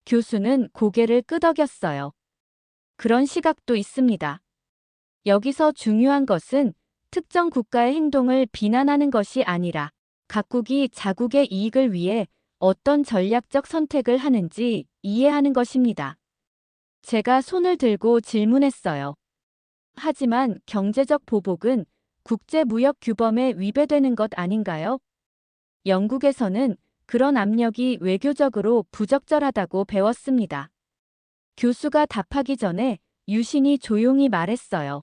S1: 교수는 고개를 끄덕였어요. 그런 시각도 있습니다. 여기서 중요한 것은 특정 국가의 행동을 비난하는 것이 아니라 각국이 자국의 이익을 위해 어떤 전략적 선택을 하는지 이해하는 것입니다. 제가 손을 들고 질문했어요. 하지만 경제적 보복은 국제무역규범에 위배되는 것 아닌가요? 영국에서는 그런 압력이 외교적으로 부적절하다고 배웠습니다. 교수가 답하기 전에 유신이 조용히 말했어요.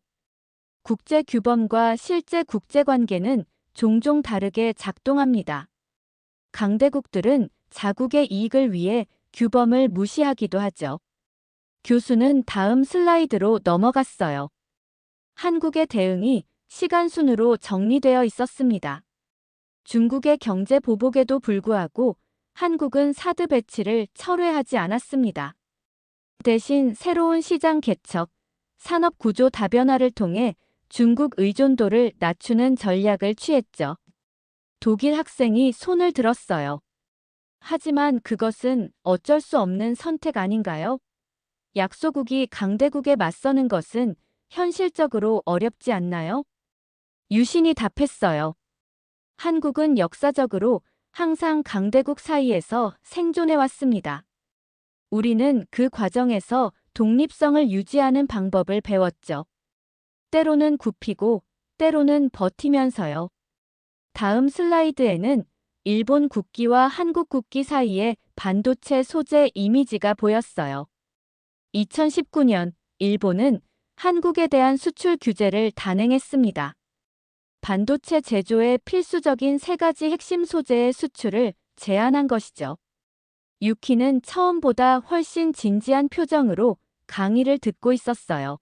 S1: 국제규범과 실제 국제관계는 종종 다르게 작동합니다. 강대국들은 자국의 이익을 위해 규범을 무시하기도 하죠. 교수는 다음 슬라이드로 넘어갔어요. 한국의 대응이 시간 순으로 정리되어 있었습니다. 중국의 경제 보복에도 불구하고 한국은 사드 배치를 철회하지 않았습니다. 대신 새로운 시장 개척, 산업 구조 다변화를 통해 중국 의존도를 낮추는 전략을 취했죠. 독일 학생이 손을 들었어요. 하지만 그것은 어쩔 수 없는 선택 아닌가요? 약소국이 강대국에 맞서는 것은 현실적으로 어렵지 않나요? 유신이 답했어요. 한국은 역사적으로 항상 강대국 사이에서 생존해왔습니다. 우리는 그 과정에서 독립성을 유지하는 방법을 배웠죠. 때로는 굽히고 때로는 버티면서요. 다음 슬라이드에는 일본 국기와 한국 국기 사이에 반도체 소재 이미지가 보였어요. 2019년 일본은 한국에 대한 수출 규제를 단행했습니다. 반도체 제조에 필수적인 세 가지 핵심 소재의 수출을 제한한 것이죠. 유키는 처음보다 훨씬 진지한 표정으로 강의를 듣고 있었어요.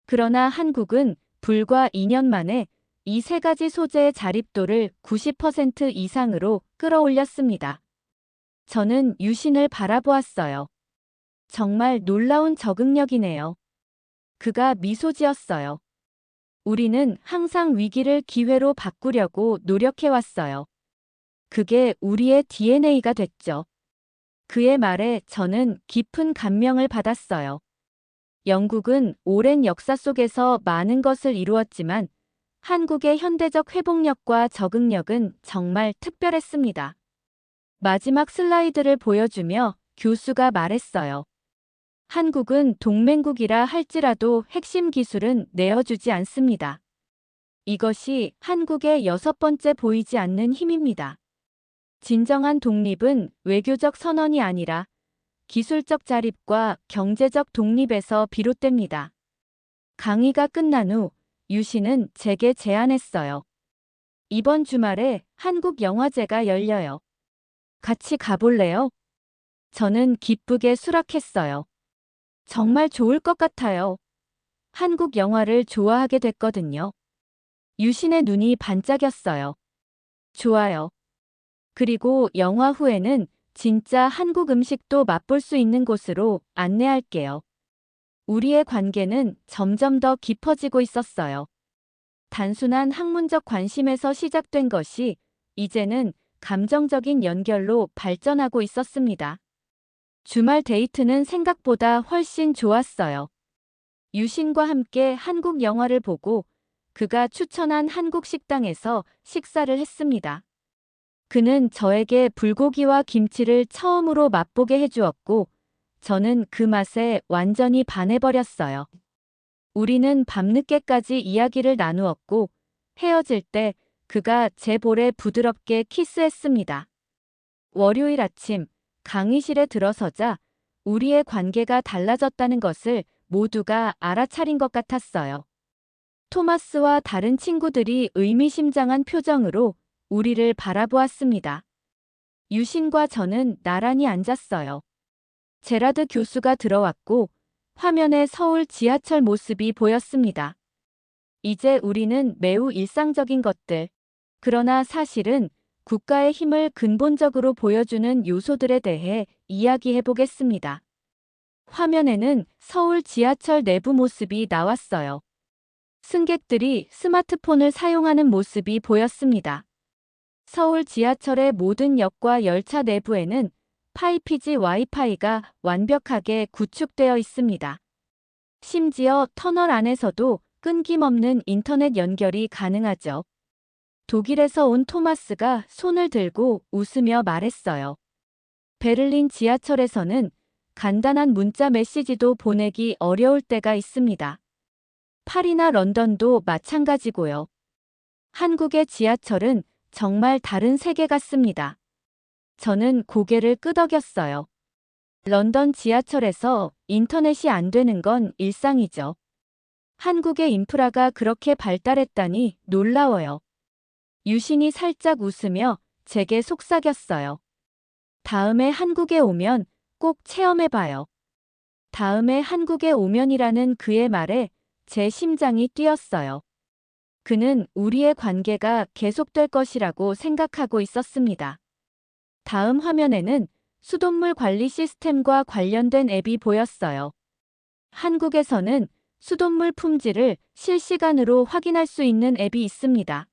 S1: 그러나 한국은 불과 2년 만에 이 세 가지 소재의 자립도를 90% 이상으로 끌어올렸습니다. 저는 유신을 바라보았어요. 정말 놀라운 적응력이네요. 그가 미소 지었어요. 우리는 항상 위기를 기회로 바꾸려고 노력해왔어요. 그게 우리의 DNA가 됐죠. 그의 말에 저는 깊은 감명을 받았어요. 영국은 오랜 역사 속에서 많은 것을 이루었지만 한국의 현대적 회복력과 적응력은 정말 특별했습니다. 마지막 슬라이드를 보여주며 교수가 말했어요. 한국은 동맹국이라 할지라도 핵심 기술은 내어주지 않습니다. 이것이 한국의 6번째 보이지 않는 힘입니다. 진정한 독립은 외교적 선언이 아니라 기술적 자립과 경제적 독립에서 비롯됩니다. 강의가 끝난 후 유신은 제게 제안했어요. 이번 주말에 한국 영화제가 열려요. 같이 가볼래요? 저는 기쁘게 수락했어요. 정말 좋을 것 같아요. 한국 영화를 좋아하게 됐거든요. 유신의 눈이 반짝였어요. 좋아요. 그리고 영화 후에는 진짜 한국 음식도 맛볼 수 있는 곳으로 안내할게요. 우리의 관계는 점점 더 깊어지고 있었어요. 단순한 학문적 관심에서 시작된 것이 이제는 감정적인 연결로 발전하고 있었습니다. 주말 데이트는 생각보다 훨씬 좋았어요. 유신과 함께 한국 영화를 보고 그가 추천한 한국 식당에서 식사를 했습니다. 그는 저에게 불고기와 김치를 처음으로 맛보게 해주었고 저는 그 맛에 완전히 반해버렸어요. 우리는 밤늦게까지 이야기를 나누었고 헤어질 때 그가 제 볼에 부드럽게 키스했습니다. 월요일 아침 강의실에 들어서자 우리의 관계가 달라졌다는 것을 모두가 알아차린 것 같았어요. 토마스와 다른 친구들이 의미심장한 표정으로 우리를 바라보았습니다. 유신과 저는 나란히 앉았어요. 제라드 교수가 들어왔고 화면에 서울 지하철 모습이 보였습니다. 이제 우리는 매우 일상적인 것들, 그러나 사실은 국가의 힘을 근본적으로 보여주는 요소들에 대해 이야기해 보겠습니다. 화면에는 서울 지하철 내부 모습이 나왔어요. 승객들이 스마트폰을 사용하는 모습이 보였습니다. 서울 지하철의 모든 역과 열차 내부에는 5G 와이파이가 완벽하게 구축되어 있습니다. 심지어 터널 안에서도 끊김없는 인터넷 연결이 가능하죠. 독일에서 온 토마스가 손을 들고 웃으며 말했어요. 베를린 지하철에서는 간단한 문자 메시지도 보내기 어려울 때가 있습니다. 파리나 런던도 마찬가지고요. 한국의 지하철은 정말 다른 세계 같습니다. 저는 고개를 끄덕였어요. 런던 지하철에서 인터넷이 안 되는 건 일상이죠. 한국의 인프라가 그렇게 발달했다니 놀라워요. 유신이 살짝 웃으며 제게 속삭였어요. 다음에 한국에 오면 꼭 체험해봐요. 다음에 한국에 오면이라는 그의 말에 제 심장이 뛰었어요. 그는 우리의 관계가 계속될 것이라고 생각하고 있었습니다. 다음 화면에는 수돗물 관리 시스템과 관련된 앱이 보였어요. 한국에서는 수돗물 품질을 실시간으로 확인할 수 있는 앱이 있습니다.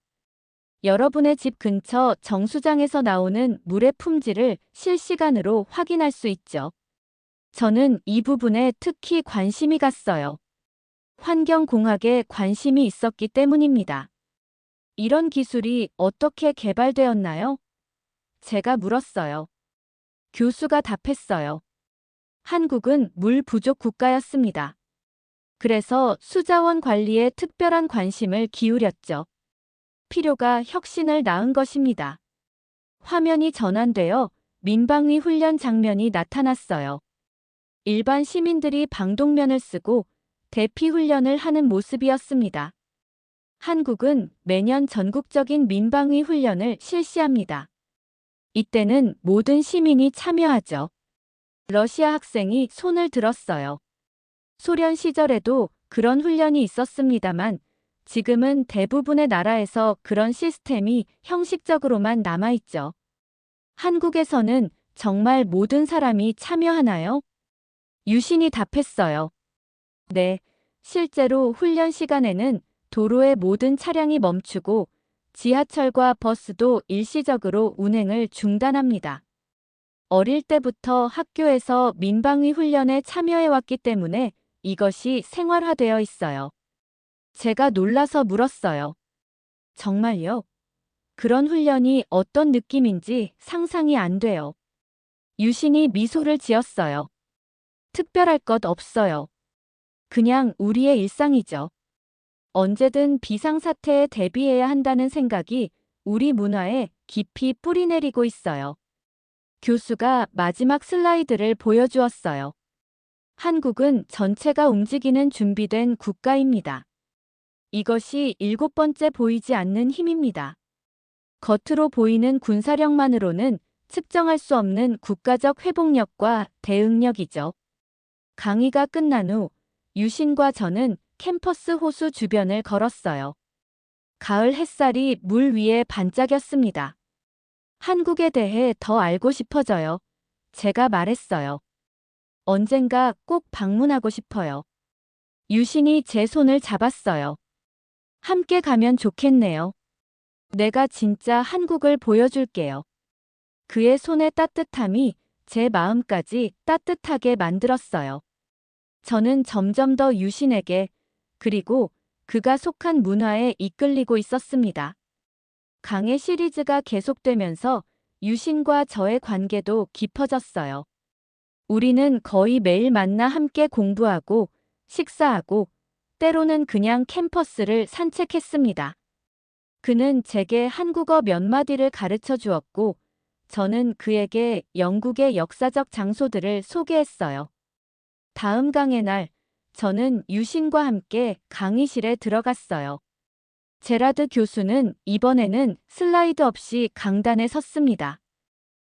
S1: 여러분의 집 근처 정수장에서 나오는 물의 품질을 실시간으로 확인할 수 있죠. 저는 이 부분에 특히 관심이 갔어요. 환경공학에 관심이 있었기 때문입니다. 이런 기술이 어떻게 개발되었나요? 제가 물었어요. 교수가 답했어요. 한국은 물 부족 국가였습니다. 그래서 수자원 관리에 특별한 관심을 기울였죠. 필요가 혁신을 낳은 것입니다. 화면이 전환되어 민방위 훈련 장면이 나타났어요. 일반 시민들이 방독면을 쓰고 대피 훈련을 하는 모습이었습니다. 한국은 매년 전국적인 민방위 훈련을 실시합니다. 이때는 모든 시민이 참여하죠. 러시아 학생이 손을 들었어요. 소련 시절에도 그런 훈련이 있었습니다만 지금은 대부분의 나라에서 그런 시스템이 형식적으로만 남아있죠. 한국에서는 정말 모든 사람이 참여하나요? 유신이 답했어요. 네, 실제로 훈련 시간에는 도로의 모든 차량이 멈추고 지하철과 버스도 일시적으로 운행을 중단합니다. 어릴 때부터 학교에서 민방위 훈련에 참여해왔기 때문에 이것이 생활화되어 있어요. 제가 놀라서 물었어요. 정말요? 그런 훈련이 어떤 느낌인지 상상이 안 돼요. 유신이 미소를 지었어요. 특별할 것 없어요. 그냥 우리의 일상이죠. 언제든 비상사태에 대비해야 한다는 생각이 우리 문화에 깊이 뿌리내리고 있어요. 교수가 마지막 슬라이드를 보여주었어요. 한국은 전체가 움직이는 준비된 국가입니다. 이것이 7번째 보이지 않는 힘입니다. 겉으로 보이는 군사력만으로는 측정할 수 없는 국가적 회복력과 대응력이죠. 강의가 끝난 후 유신과 저는 캠퍼스 호수 주변을 걸었어요. 가을 햇살이 물 위에 반짝였습니다. 한국에 대해 더 알고 싶어져요. 제가 말했어요. 언젠가 꼭 방문하고 싶어요. 유신이 제 손을 잡았어요. 함께 가면 좋겠네요. 내가 진짜 한국을 보여줄게요. 그의 손의 따뜻함이 제 마음까지 따뜻하게 만들었어요. 저는 점점 더 유신에게 그리고 그가 속한 문화에 이끌리고 있었습니다. 강의 시리즈가 계속되면서 유신과 저의 관계도 깊어졌어요. 우리는 거의 매일 만나 함께 공부하고 식사하고 때로는 그냥 캠퍼스를 산책했습니다. 그는 제게 한국어 몇 마디를 가르쳐 주었고 저는 그에게 영국의 역사적 장소들을 소개했어요. 다음 강의 날 저는 유신과 함께 강의실에 들어갔어요. 제라드 교수는 이번에는 슬라이드 없이 강단에 섰습니다.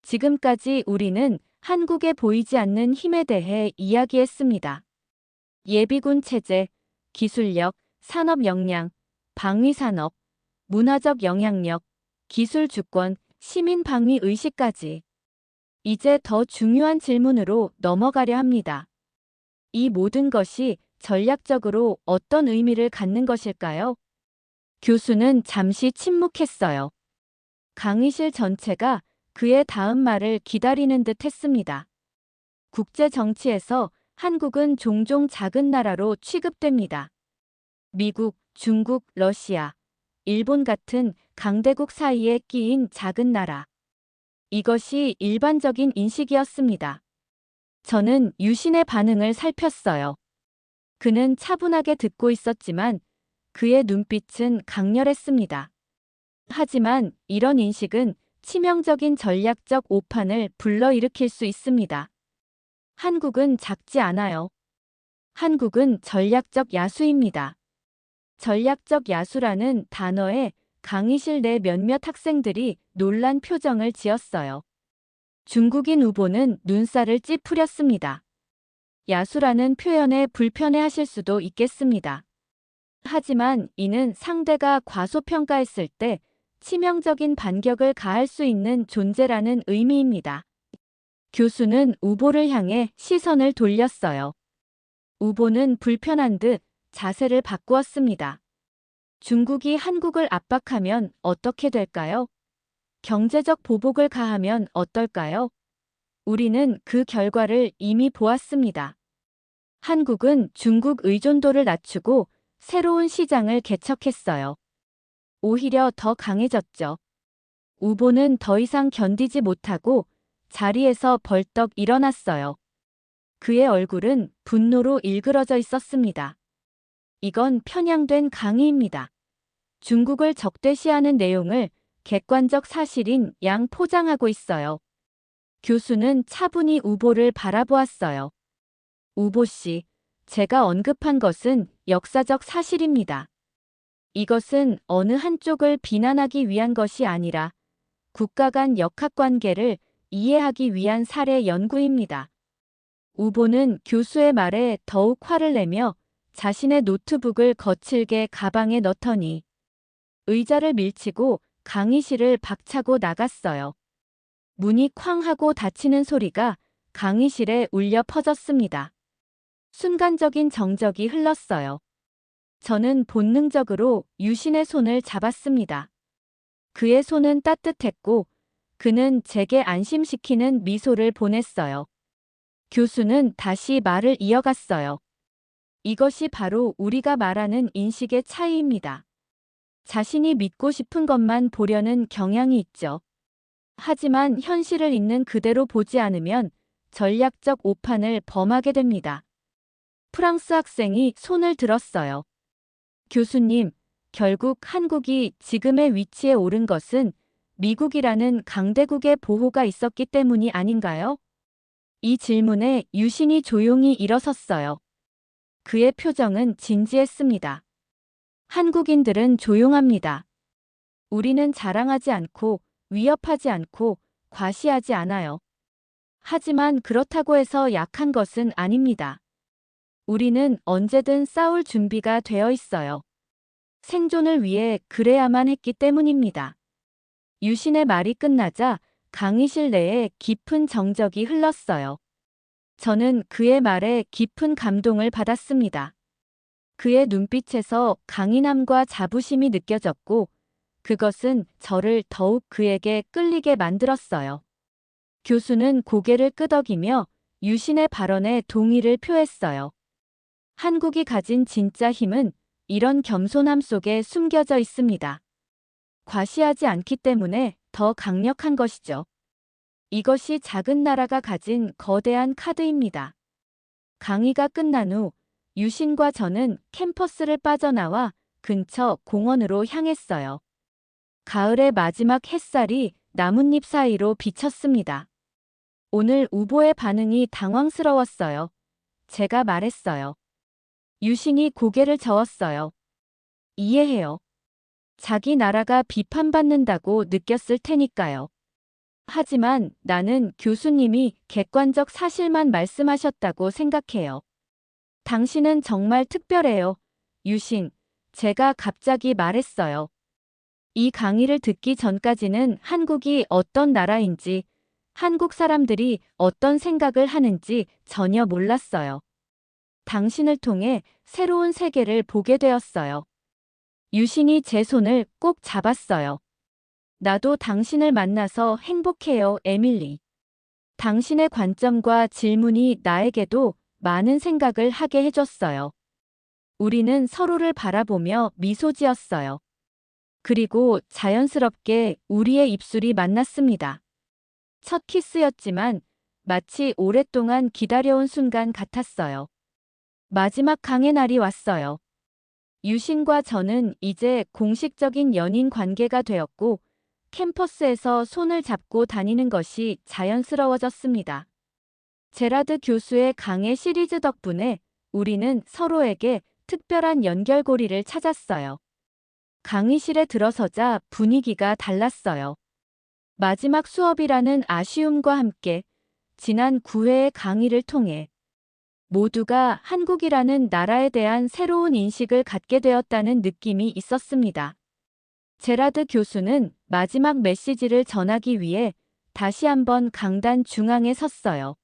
S1: 지금까지 우리는 한국에 보이지 않는 힘에 대해 이야기했습니다. 예비군 체제, 기술력, 산업 역량, 방위산업, 문화적 영향력, 기술 주권, 시민 방위 의식까지. 이제 더 중요한 질문으로 넘어가려 합니다. 이 모든 것이 전략적으로 어떤 의미를 갖는 것일까요? 교수는 잠시 침묵했어요. 강의실 전체가 그의 다음 말을 기다리는 듯 했습니다. 국제 정치에서 한국은 종종 작은 나라로 취급됩니다. 미국, 중국, 러시아, 일본 같은 강대국 사이에 끼인 작은 나라. 이것이 일반적인 인식이었습니다. 저는 유신의 반응을 살폈어요. 그는 차분하게 듣고 있었지만 그의 눈빛은 강렬했습니다. 하지만 이런 인식은 치명적인 전략적 오판을 불러일으킬 수 있습니다. 한국은 작지 않아요. 한국은 전략적 야수입니다. 전략적 야수라는 단어에 강의실 내 몇몇 학생들이 놀란 표정을 지었어요. 중국인 후보는 눈살을 찌푸렸습니다. 야수라는 표현에 불편해하실 수도 있겠습니다. 하지만 이는 상대가 과소평가했을 때 치명적인 반격을 가할 수 있는 존재라는 의미입니다. 교수는 우보를 향해 시선을 돌렸어요. 우보는 불편한 듯 자세를 바꾸었습니다. 중국이 한국을 압박하면 어떻게 될까요? 경제적 보복을 가하면 어떨까요? 우리는 그 결과를 이미 보았습니다. 한국은 중국 의존도를 낮추고 새로운 시장을 개척했어요. 오히려 더 강해졌죠. 우보는 더 이상 견디지 못하고 자리에서 벌떡 일어났어요. 그의 얼굴은 분노로 일그러져 있었습니다. 이건 편향된 강의입니다. 중국을 적대시하는 내용을 객관적 사실인 양 포장하고 있어요. 교수는 차분히 우보를 바라보았어요. 우보 씨, 제가 언급한 것은 역사적 사실입니다. 이것은 어느 한쪽을 비난하기 위한 것이 아니라 국가 간 역학관계를 이해하기 위한 사례 연구입니다. 우보는 교수의 말에 더욱 화를 내며 자신의 노트북을 거칠게 가방에 넣더니 의자를 밀치고 강의실을 박차고 나갔어요. 문이 쾅 하고 닫히는 소리가 강의실에 울려 퍼졌습니다. 순간적인 정적이 흘렀어요. 저는 본능적으로 유신의 손을 잡았습니다. 그의 손은 따뜻했고 그는 제게 안심시키는 미소를 보냈어요. 교수는 다시 말을 이어갔어요. 이것이 바로 우리가 말하는 인식의 차이입니다. 자신이 믿고 싶은 것만 보려는 경향이 있죠. 하지만 현실을 있는 그대로 보지 않으면 전략적 오판을 범하게 됩니다. 프랑스 학생이 손을 들었어요. 교수님, 결국 한국이 지금의 위치에 오른 것은 미국이라는 강대국의 보호가 있었기 때문이 아닌가요? 이 질문에 유신이 조용히 일어섰어요. 그의 표정은 진지했습니다. 한국인들은 조용합니다. 우리는 자랑하지 않고 위협하지 않고 과시하지 않아요. 하지만 그렇다고 해서 약한 것은 아닙니다. 우리는 언제든 싸울 준비가 되어 있어요. 생존을 위해 그래야만 했기 때문입니다. 유신의 말이 끝나자 강의실 내에 깊은 정적이 흘렀어요. 저는 그의 말에 깊은 감동을 받았습니다. 그의 눈빛에서 강인함과 자부심이 느껴졌고 그것은 저를 더욱 그에게 끌리게 만들었어요. 교수는 고개를 끄덕이며 유신의 발언에 동의를 표했어요. 한국이 가진 진짜 힘은 이런 겸손함 속에 숨겨져 있습니다. 과시하지 않기 때문에 더 강력한 것이죠. 이것이 작은 나라가 가진 거대한 카드입니다. 강의가 끝난 후 유신과 저는 캠퍼스를 빠져나와 근처 공원으로 향했어요. 가을의 마지막 햇살이 나뭇잎 사이로 비쳤습니다. 오늘 우보의 반응이 당황스러웠어요. 제가 말했어요. 유신이 고개를 저었어요. 이해해요. 자기 나라가 비판받는다고 느꼈을 테니까요. 하지만 나는 교수님이 객관적 사실만 말씀하셨다고 생각해요. 당신은 정말 특별해요. 유신, 제가 갑자기 말했어요. 이 강의를 듣기 전까지는 한국이 어떤 나라인지, 한국 사람들이 어떤 생각을 하는지 전혀 몰랐어요. 당신을 통해 새로운 세계를 보게 되었어요. 유신이 제 손을 꼭 잡았어요. 나도 당신을 만나서 행복해요, 에밀리. 당신의 관점과 질문이 나에게도 많은 생각을 하게 해줬어요. 우리는 서로를 바라보며 미소 지었어요. 그리고 자연스럽게 우리의 입술이 만났습니다. 첫 키스였지만 마치 오랫동안 기다려온 순간 같았어요. 마지막 강의 날이 왔어요. 유신과 저는 이제 공식적인 연인 관계가 되었고 캠퍼스에서 손을 잡고 다니는 것이 자연스러워졌습니다. 제라드 교수의 강의 시리즈 덕분에 우리는 서로에게 특별한 연결고리를 찾았어요. 강의실에 들어서자 분위기가 달랐어요. 마지막 수업이라는 아쉬움과 함께 지난 9회의 강의를 통해 모두가 한국이라는 나라에 대한 새로운 인식을 갖게 되었다는 느낌이 있었습니다. 제라드 교수는 마지막 메시지를 전하기 위해 다시 한번 강단 중앙에 섰어요.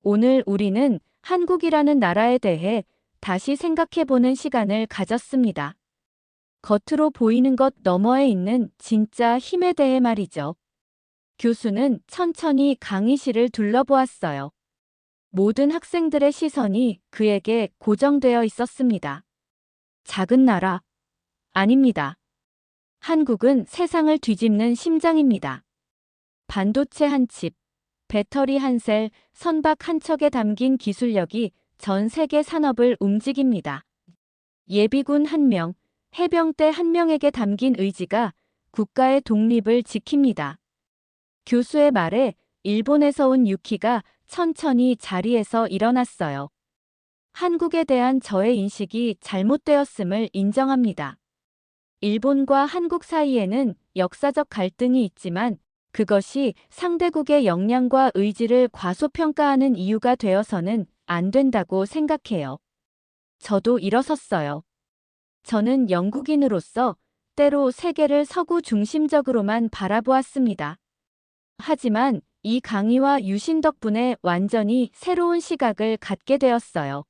S1: 오늘 우리는 한국이라는 나라에 대해 다시 생각해보는 시간을 가졌습니다. 겉으로 보이는 것 너머에 있는 진짜 힘에 대해 말이죠. 교수는 천천히 강의실을 둘러보았어요. 모든 학생들의 시선이 그에게 고정되어 있었습니다. 작은 나라? 아닙니다. 한국은 세상을 뒤집는 심장입니다. 반도체 한 칩, 배터리 한 셀, 선박 한 척에 담긴 기술력이 전 세계 산업을 움직입니다. 예비군 한 명, 해병대 한 명에게 담긴 의지가 국가의 독립을 지킵니다. 교수의 말에 일본에서 온 유키가 천천히 자리에서 일어났어요. 한국에 대한 저의 인식이 잘못되었음을 인정합니다. 일본과 한국 사이에는 역사적 갈등이 있지만 그것이 상대국의 역량과 의지를 과소평가하는 이유가 되어서는 안 된다고 생각해요. 저도 일어섰어요. 저는 영국인으로서 때로 세계를 서구 중심적으로만 바라보았습니다. 하지만 이 강의와 유신 덕분에 완전히 새로운 시각을 갖게 되었어요.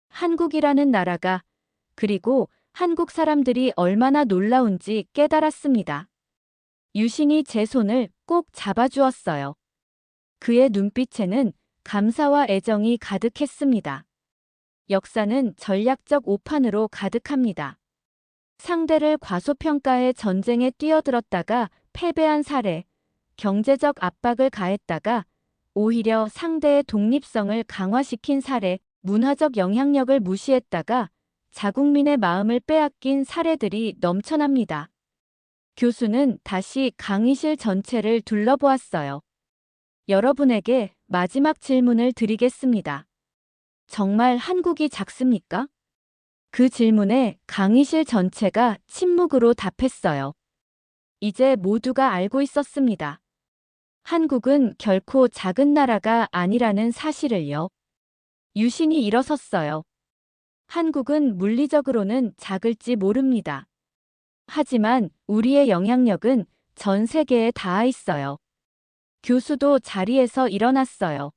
S1: 한국이라는 나라가, 그리고 한국 사람들이 얼마나 놀라운지 깨달았습니다. 유신이 제 손을 꼭 잡아주었어요. 그의 눈빛에는 감사와 애정이 가득했습니다. 역사는 전략적 오판으로 가득합니다. 상대를 과소평가해 전쟁에 뛰어들었다가 패배한 사례, 경제적 압박을 가했다가 오히려 상대의 독립성을 강화시킨 사례, 문화적 영향력을 무시했다가 자국민의 마음을 빼앗긴 사례들이 넘쳐납니다. 교수는 다시 강의실 전체를 둘러보았어요. 여러분에게 마지막 질문을 드리겠습니다. 정말 한국이 작습니까? 그 질문에 강의실 전체가 침묵으로 답했어요. 이제 모두가 알고 있었습니다. 한국은 결코 작은 나라가 아니라는 사실을요. 유신이 일어섰어요. 한국은 물리적으로는 작을지 모릅니다. 하지만 우리의 영향력은 전 세계에 닿아 있어요. 교수도 자리에서 일어났어요.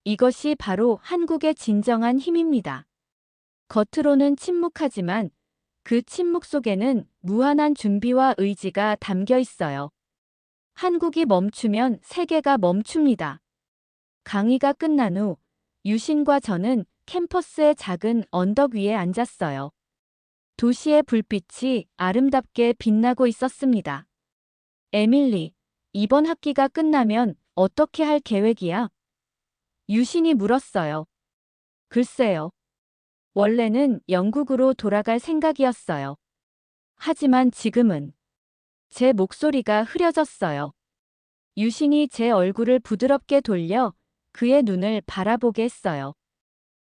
S1: 이것이 바로 한국의 진정한 힘입니다. 겉으로는 침묵하지만 그 침묵 속에는 무한한 준비와 의지가 담겨 있어요. 한국이 멈추면 세계가 멈춥니다. 강의가 끝난 후 유신과 저는 캠퍼스의 작은 언덕 위에 앉았어요. 도시의 불빛이 아름답게 빛나고 있었습니다. 에밀리, 이번 학기가 끝나면 어떻게 할 계획이야? 유신이 물었어요. 글쎄요. 원래는 영국으로 돌아갈 생각이었어요. 하지만 지금은 제 목소리가 흐려졌어요. 유신이 제 얼굴을 부드럽게 돌려 그의 눈을 바라보게 했어요.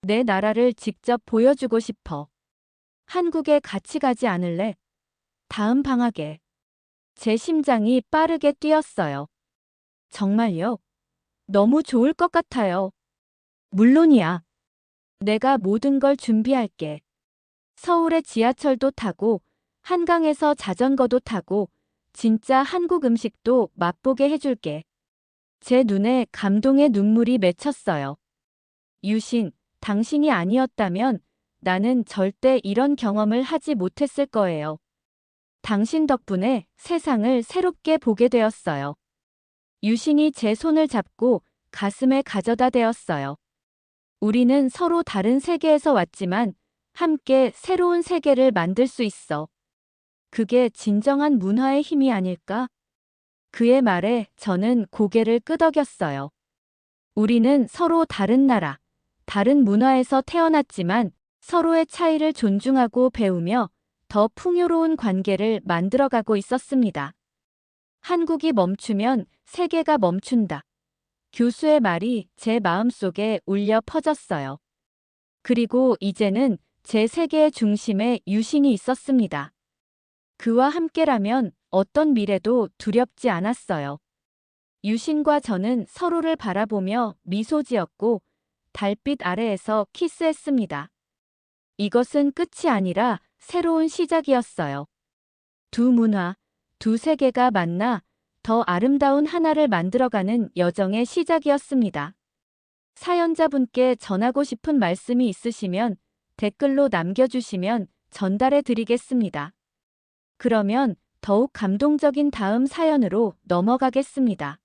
S1: 내 나라를 직접 보여주고 싶어. 한국에 같이 가지 않을래? 다음 방학에. 제 심장이 빠르게 뛰었어요. 정말요? 너무 좋을 것 같아요. 물론이야. 내가 모든 걸 준비할게. 서울의 지하철도 타고, 한강에서 자전거도 타고, 진짜 한국 음식도 맛보게 해줄게. 제 눈에 감동의 눈물이 맺혔어요. 유신, 당신이 아니었다면 나는 절대 이런 경험을 하지 못했을 거예요. 당신 덕분에 세상을 새롭게 보게 되었어요. 유신이 제 손을 잡고 가슴에 가져다 대었어요. 우리는 서로 다른 세계에서 왔지만 함께 새로운 세계를 만들 수 있어. 그게 진정한 문화의 힘이 아닐까? 그의 말에 저는 고개를 끄덕였어요. 우리는 서로 다른 나라, 다른 문화에서 태어났지만 서로의 차이를 존중하고 배우며 더 풍요로운 관계를 만들어가고 있었습니다. 한국이 멈추면 세계가 멈춘다. 교수의 말이 제 마음속에 울려 퍼졌어요. 그리고 이제는 제 세계의 중심에 유신이 있었습니다. 그와 함께라면 어떤 미래도 두렵지 않았어요. 유신과 저는 서로를 바라보며 미소 지었고 달빛 아래에서 키스했습니다. 이것은 끝이 아니라 새로운 시작이었어요. 두 문화, 두 세계가 만나 더 아름다운 하나를 만들어가는 여정의 시작이었습니다. 사연자분께 전하고 싶은 말씀이 있으시면 댓글로 남겨주시면 전달해 드리겠습니다. 그러면 더욱 감동적인 다음 사연으로 넘어가겠습니다.